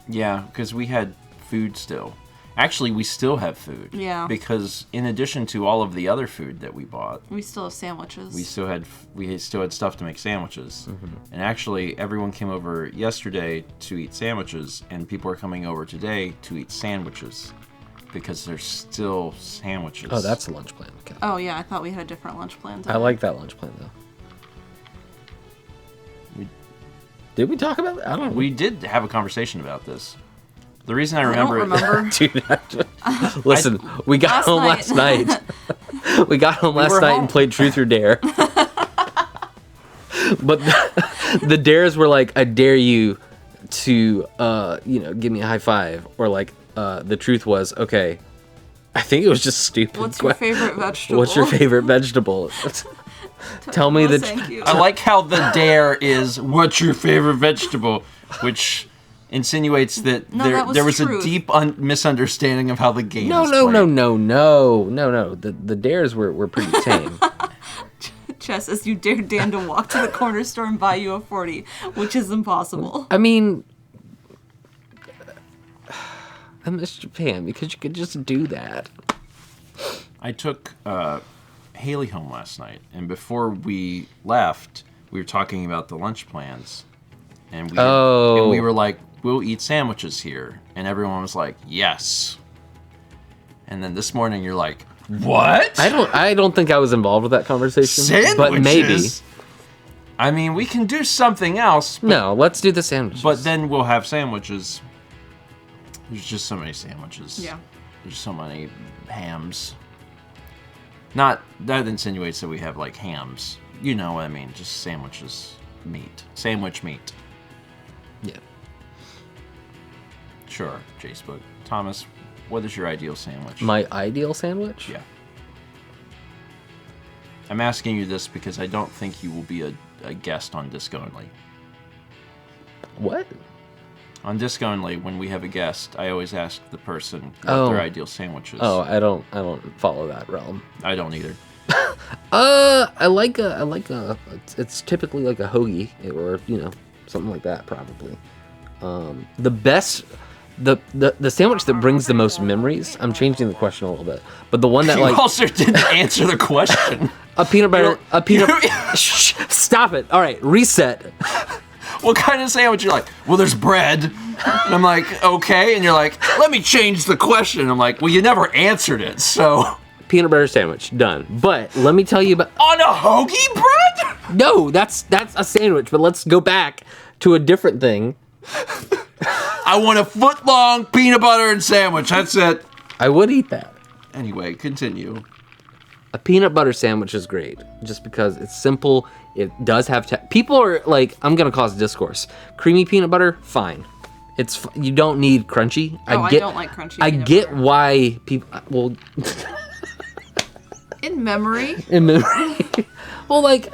Yeah, because we had food still. Actually, we still have food. Yeah. Because in addition to all of the other food that we bought, We still have sandwiches. we still had stuff to make sandwiches. And actually, everyone came over yesterday to eat sandwiches, and people are coming over today to eat sandwiches because there's still sandwiches. Oh, that's a lunch plan. Okay. Oh yeah, I thought we had a different lunch plan today. I like that lunch plan though. Did we talk about that? I don't know. We did have a conversation about this. The reason I I don't remember it. remember. Dude, listen, we got home last night. We got home last were night home. and played Truth or Dare. But the dares were like, I dare you to, give me a high five. Or like, the truth was, okay, I think it was just stupid. What's your favorite vegetable? What's your favorite vegetable? Tell me the Thank you. I like how the dare is, what's your favorite vegetable? Which insinuates that No, that was there was truth. a deep misunderstanding of how the game is No. played. The dares were pretty tame. Chess, as you dare Dan to walk to the corner store and buy you a 40, which is impossible. I mean, I miss Japan because you could just do that. I took Haley home last night, and before we left, we were talking about the lunch plans, and we were like, we'll eat sandwiches here. And everyone was like, yes. And then this morning you're like, what? I don't think I was involved with that conversation. Sandwiches? But maybe. I mean, we can do something else. No, let's do the sandwiches. But then we'll have sandwiches. There's just so many sandwiches. Yeah. There's so many hams. Not, that insinuates that we have, like, hams. You know what I mean, just sandwiches. Meat. Sandwich meat. Yeah. Sure, J-Spook. Thomas, what is your ideal sandwich? My ideal sandwich? Yeah. I'm asking you this because I don't think you will be a guest on Disc Only. What? On Disc Only, when we have a guest, I always ask the person what their ideal sandwich is. Oh, I don't follow that realm. I don't either. It's typically like a hoagie or, you know, something like that probably. The best, the sandwich that brings the most memories, I'm changing the question a little bit, but the one that You like... also didn't answer the question. Shh, stop it. All right, reset. What kind of sandwich? You're like, well, there's bread. And I'm like, okay. And you're like, let me change the question. I'm like, well, you never answered it, so... Peanut butter sandwich, done. But let me tell you about... On a hoagie bread? No, that's a sandwich, but let's go back to a different thing. I want a foot-long peanut butter and sandwich. That's it. I would eat that. Anyway, continue. A peanut butter sandwich is great, just because it's simple. It does have... People are like, I'm going to cause discourse. Creamy peanut butter, fine. You don't need crunchy. I don't like crunchy I peanut get butter. why people... Well... In memory. Well, like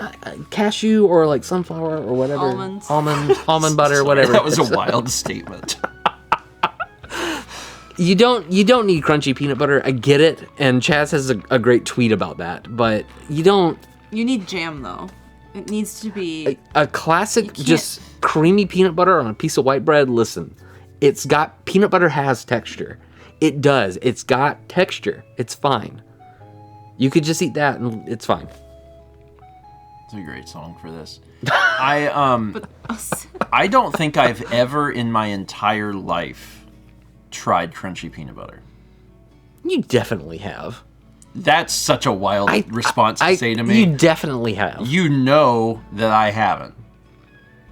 cashew or like sunflower or whatever. Almond butter, whatever. That was a wild statement. You don't need crunchy peanut butter. I get it, and Chaz has a great tweet about that. But you don't. You need jam though. It needs to be A classic, just creamy peanut butter on a piece of white bread. Listen, peanut butter has texture. It does. It's got texture. It's fine. You could just eat that and it's fine. It's a great song for this. I don't think I've ever in my entire life tried crunchy peanut butter. You definitely have. That's such a wild response to say to me. You definitely have. You know that I haven't.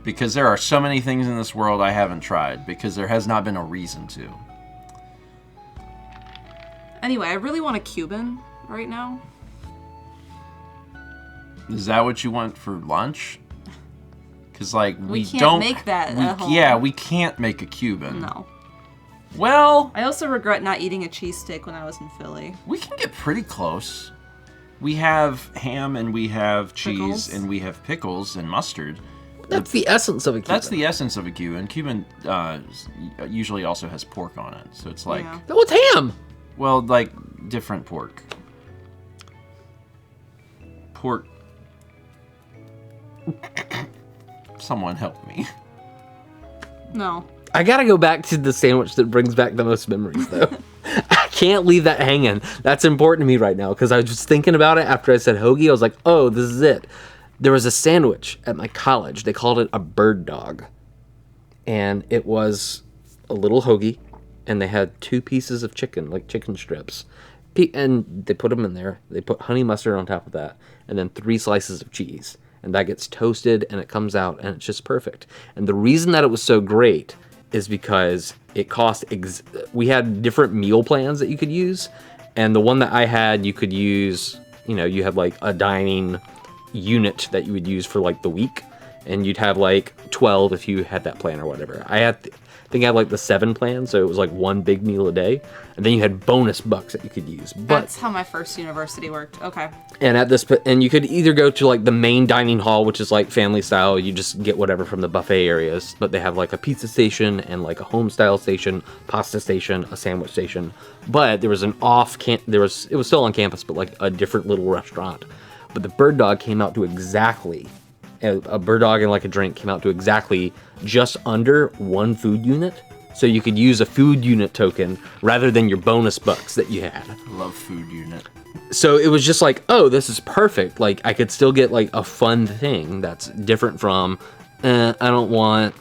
Because there are so many things in this world I haven't tried because there has not been a reason to. Anyway, I really want a Cuban right now. Is that what you want for lunch? Because, like, we can't don't... make that at home. Yeah, we can't make a Cuban. No. Well... I also regret not eating a cheesesteak when I was in Philly. We can get pretty close. We have ham and we have cheese Pickles. and we have pickles and mustard. That's the essence of a Cuban. That's the essence of a Cuban. Cuban usually also has pork on it. So it's like... Yeah. No, it's ham! Well, like, different pork. Pork... Someone help me. No. I gotta go back to the sandwich that brings back the most memories, though. I can't leave that hanging. That's important to me right now, because I was just thinking about it after I said hoagie. I was like, oh, this is it. There was a sandwich at my college. They called it a bird dog. And it was a little hoagie, and they had 2 pieces of chicken, like chicken strips. And they put them in there. They put honey mustard on top of that, and then 3 slices of cheese. And that gets toasted, and it comes out, and it's just perfect. And the reason that it was so great is because it cost... we had different meal plans that you could use, and the one that I had, you could use... You know, you had, like, a dining unit that you would use for, like, the week, and you'd have, like, 12 if you had that plan or whatever. I think I had, like, the 7 plan, so it was, like, 1 big meal a day, and then you had bonus bucks that you could use. But That's how my first university worked. Okay. and you could either go to like the main dining hall, which is like family style. You just get whatever from the buffet areas, but they have like a pizza station and like a home style station, pasta station, a sandwich station. But there was it was still on campus, but like a different little restaurant. But the bird dog came out to exactly a bird dog and like a drink came out to exactly just under 1 food unit. So you could use a food unit token rather than your bonus bucks that you had. I love food unit. So it was just like, oh, this is perfect. Like, I could still get, like, a fun thing that's different from, I don't want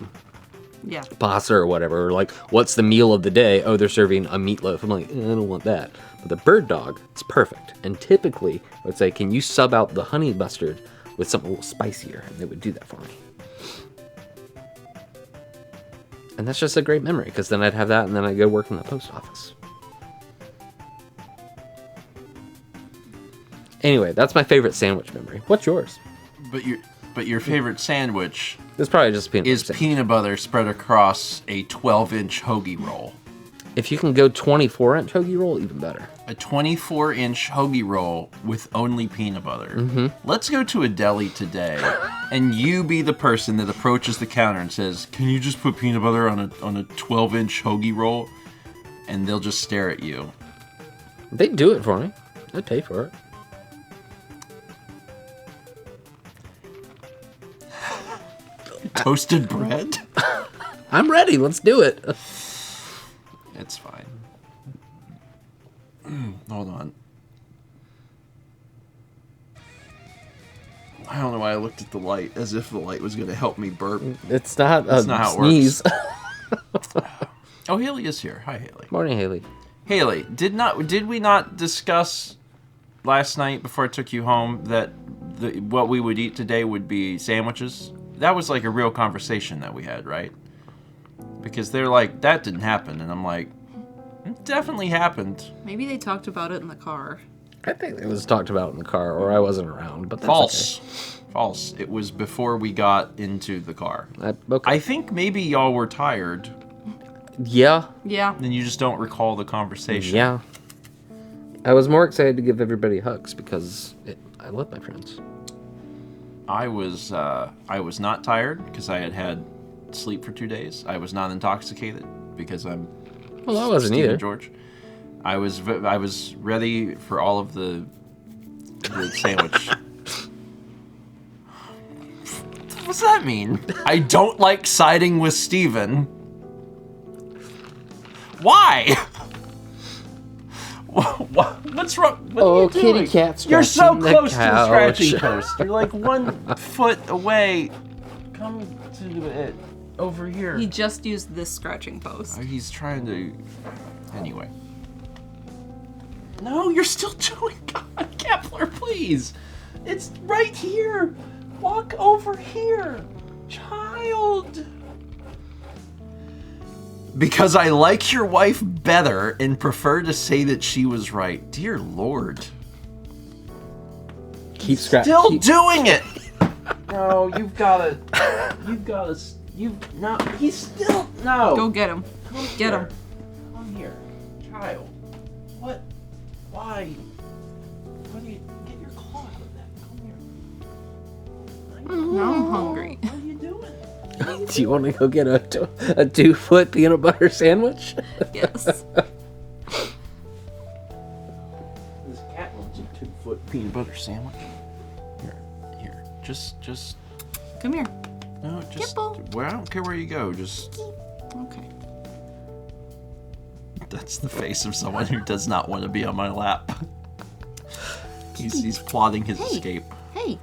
Yeah. pasta or whatever. Or like, what's the meal of the day? Oh, they're serving a meatloaf. I'm like, I don't want that. But the bird dog, it's perfect. And typically, I would say, can you sub out the honey mustard with something a little spicier? And they would do that for me. And that's just a great memory, because then I'd have that, and then I'd go work in the post office. Anyway, that's my favorite sandwich memory. What's yours? But your favorite sandwich It's probably just peanut butter is sandwich. peanut butter spread across a 12-inch hoagie roll. If you can go 24-inch hoagie roll, even better. A 24-inch hoagie roll with only peanut butter. Let's go to a deli today, and you be the person that approaches the counter and says, "Can you just put peanut butter on a 12-inch hoagie roll?" And they'll just stare at you. They'd do it for me. I'd pay for it. Toasted bread? I'm ready. Let's do it. It's fine. Hold on. I don't know why I looked at the light as if the light was going to help me burp. It's not That's a not how it sneeze. Oh, Haley is here. Hi, Haley. Morning, Haley. Haley, did we not discuss last night before I took you home that what we would eat today would be sandwiches? That was like a real conversation that we had, right? Because they're like, that didn't happen, and I'm like, it definitely happened. Maybe they talked about it in the car. I think it was talked about in the car, or I wasn't around, but that's False. False. It was before we got into the car. okay. Okay. I think maybe y'all were tired, Yeah. Yeah. and you just don't recall the conversation. Yeah. I was more excited to give everybody hugs because I love my friends. I was not tired because I had sleep for 2 days. I was not intoxicated because I'm Well, I wasn't Stephen either. George. I was ready for all of the sandwich. What's that mean? I don't like siding with Steven. Why? What's wrong? What are you kitty doing? cat You're so scratching the close to the couch. scratching post. You're like 1 foot away. Come to it over here. He just used this scratching post. He's trying to. Anyway. No, you're still doing. God, Kepler, please. It's right here. Walk over here, child. Because I like your wife better and prefer to say that she was right. Dear Lord. Keep scratching. Still doing it. No, you've gotta. No, he's still. No. Go get him. Come Get here. him. Come here, child. What? Why? What do you get your claw out of that? Come here. Now I'm hungry. What are you doing? Do you want to go get a 2-foot peanut butter sandwich? Yes. This cat wants a 2-foot peanut butter sandwich. Here. Just. Come here. No, just. Kipple. Well, I don't care where you go. Just. Okay. That's the face of someone who does not want to be on my lap. He's plotting his escape. Hey.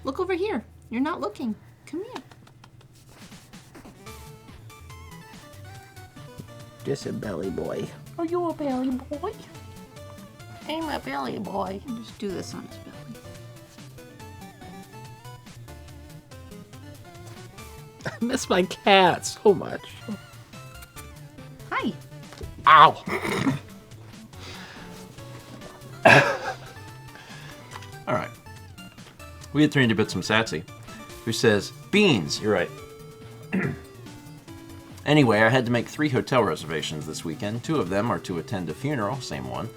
Look over here. You're not looking. Come here. Just a belly boy. Are you a belly boy? I'm a belly boy. I'll just do this on his belly. I miss my cat so much. Hi. Ow! All right. We had 300 bits from Satsy, who says, "Beans, you're right." Anyway, I had to make 3 hotel reservations this weekend. 2 of them are to attend a funeral, same one,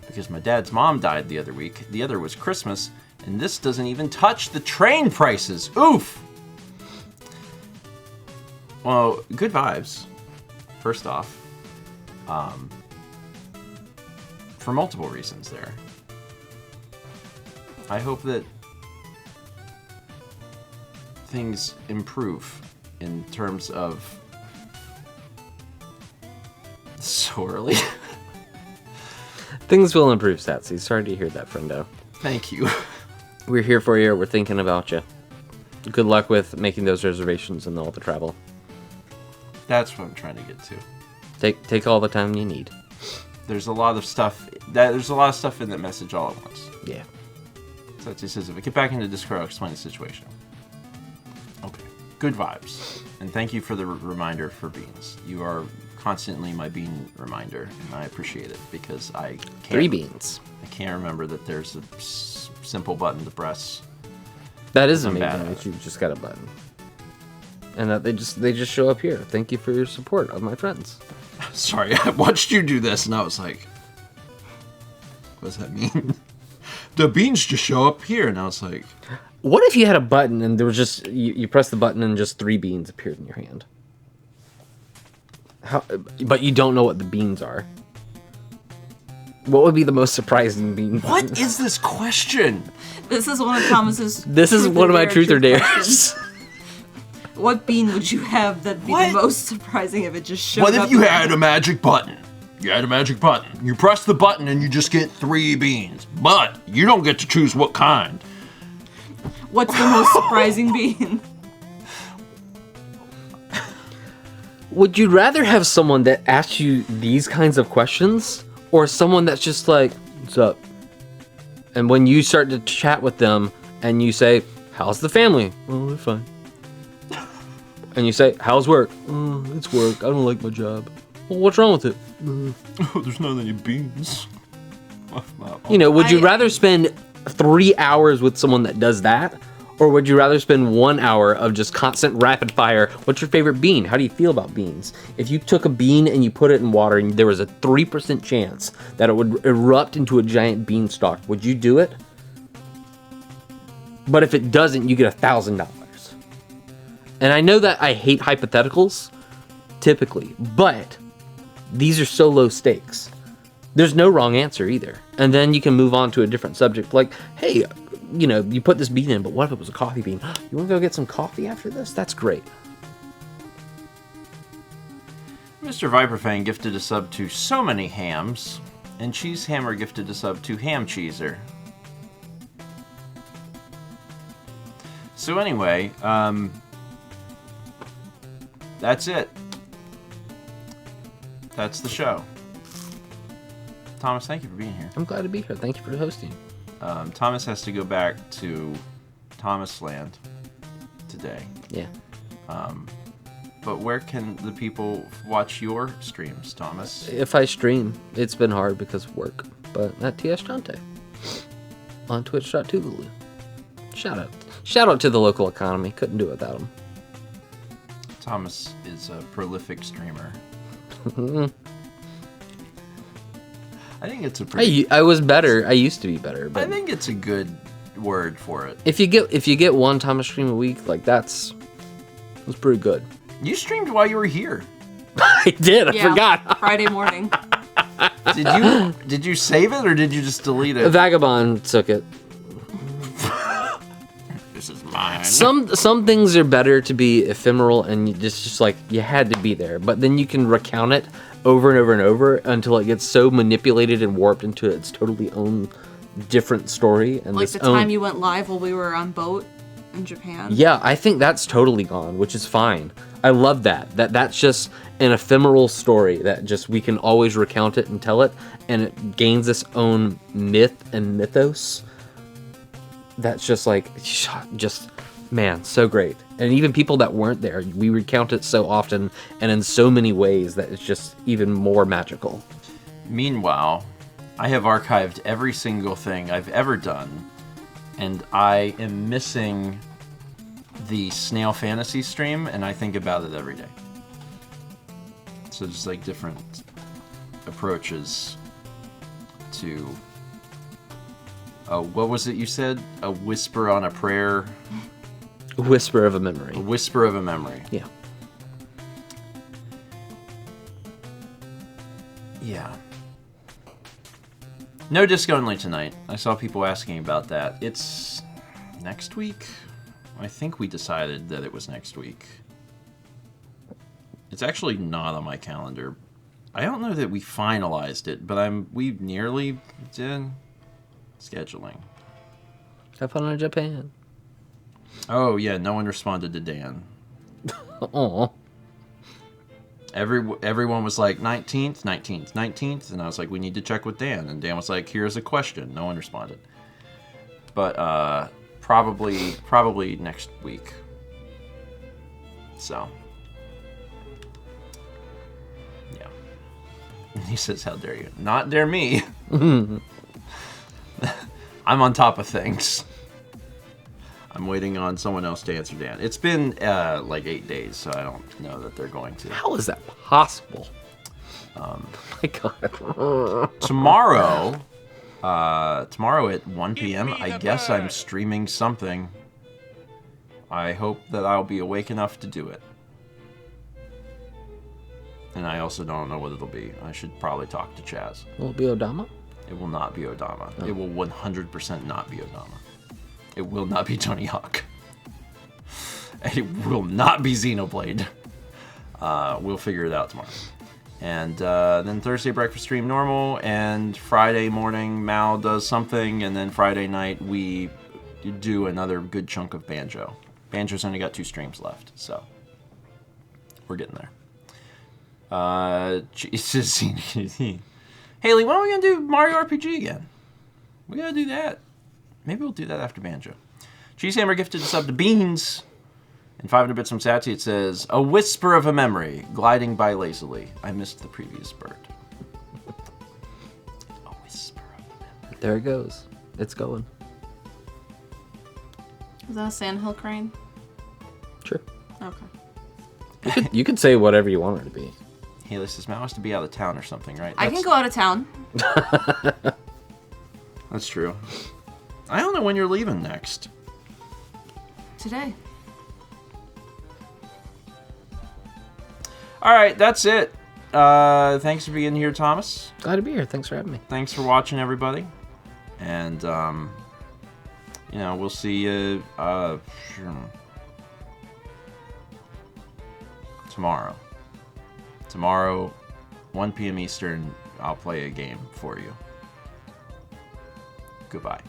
because my dad's mom died the other week. The other was Christmas, and this doesn't even touch the train prices. Oof! Well, good vibes, first off. For multiple reasons there. I hope that things improve in terms of so early. Things will improve, Satsy. Sorry to hear that, friendo. Thank you. We're here for you. We're thinking about you. Good luck with making those reservations and all the travel. That's what I'm trying to get to. Take all the time you need. There's a lot of stuff in that message all at once. Yeah. So it just says, if I get back into Discord, I'll explain the situation. Okay. Good vibes. And thank you for the reminder for beans. You are constantly my bean reminder, and I appreciate it because I can't... 3 beans. I can't remember that there's a simple button to press. That is I'm bad amazing at that you've just got a button. And that they just show up here. Thank you for your support of my friends. Sorry, I watched you do this, and I was like, what does that mean? The beans just show up here, and I was like... What if you had a button and there was just... You press the button and just 3 beans appeared in your hand? But you don't know what the beans are. What would be the most surprising bean? What is this question? This is one of Thomas's. This is one of my truth or dares. questions. What bean would you have that'd be What? the most surprising if it just showed What up? if you had a magic button? You had a magic button. You press the button and you just get 3 beans. But you don't get to choose what kind. What's the most surprising bean? Would you rather have someone that asks you these kinds of questions, or someone that's just like, "What's up?" And when you start to chat with them, and you say, "How's the family?" "Oh, they're fine." And you say, "How's work?" "Oh, it's work. I don't like my job." "Well, what's wrong with it?" Oh, there's not any beans. You know, would you rather spend 3 hours with someone that does that? Or would you rather spend 1 hour of just constant rapid fire? What's your favorite bean? How do you feel about beans? If you took a bean and you put it in water and there was a 3% chance that it would erupt into a giant beanstalk, would you do it? But if it doesn't, you get $1,000. And I know that I hate hypotheticals, typically, but these are so low stakes. There's no wrong answer either. And then you can move on to a different subject, like, hey, you know, you put this bean in, but what if it was a coffee bean? You want to go get some coffee after this? That's great. Mr. Viperfang gifted a sub to So Many Hams, and Cheese Hammer gifted a sub to Ham Cheeser. So anyway, that's it. That's the show. Thomas, thank you for being here. I'm glad to be here. Thank you for hosting. Thomas has to go back to Thomas Land today. Yeah. But where can the people watch your streams, Thomas? If I stream, it's been hard because of work, but at TS Jante on twitch.tv. Shout out. Shout out to the local economy. Couldn't do it without them. Thomas is a prolific streamer. I think it's a pretty... I was better. I used to be better, but I think it's a good word for it. if you get one Thomas stream a week, like that's pretty good. You streamed while you were here. I did. I Yeah, forgot. Friday morning. Did you save it or did you just delete it? Vagabond took it. This is mine. Some things are better to be ephemeral and you just like you had to be there, but then you can recount it over and over and over until it gets so manipulated and warped into its totally own different story. And Like this the own... time you went live while we were on boat in Japan. Yeah, I think that's totally gone, which is fine. I love that. That's just an ephemeral story that just we can always recount it and tell it, and it gains its own myth and mythos. That's just like, man, so great. And even people that weren't there, we recount it so often and in so many ways that it's just even more magical. Meanwhile, I have archived every single thing I've ever done, and I am missing the Snail Fantasy stream, and I think about it every day. So just like different approaches to... Oh, what was it you said? A whisper on a prayer? A whisper of a memory. A whisper of a memory. Yeah. Yeah. No disco only tonight. I saw people asking about that. It's next week? I think we decided that it was next week. It's actually not on my calendar. I don't know that we finalized it, but we nearly did scheduling. Have fun in Japan. Oh yeah, no one responded to Dan. Aw. Everyone was like 19th, and I was like, we need to check with Dan. And Dan was like, here's a question. No one responded. But probably next week. So, yeah. He says, how dare you? Not dare me. I'm on top of things. I'm waiting on someone else to answer Dan. It's been like 8 days, so I don't know that they're going to. How is that possible? My God. Tomorrow at 1 p.m., I guess I'm streaming something. I hope that I'll be awake enough to do it. And I also don't know what it'll be. I should probably talk to Chaz. Will it be Odama? It will not be Odama. Oh. It will 100% not be Odama. It will not be Tony Hawk. It will not be Xenoblade. We'll figure it out tomorrow. And then Thursday breakfast stream normal, and Friday morning Mal does something, and then Friday night we do another good chunk of Banjo. Banjo's only got 2 streams left, so we're getting there. Jesus. Haley, when are we gonna do Mario RPG again? We gotta do that. Maybe we'll do that after Banjo. Cheesehammer gifted a sub to Beans. And 500 bits from Satsy, it says, a whisper of a memory, gliding by lazily. I missed the previous bird. A whisper of a memory. There it goes. It's going. Is that a sandhill crane? Sure. Okay. You could say whatever you want it to be. Haley says, Mal has to be out of town or something, right? I can go out of town. That's true. I don't know when you're leaving next. Today. All right, that's it. Thanks for being here, Thomas. Glad to be here. Thanks for having me. Thanks for watching, everybody. And, we'll see you tomorrow. Tomorrow, 1 p.m. Eastern, I'll play a game for you. Goodbye.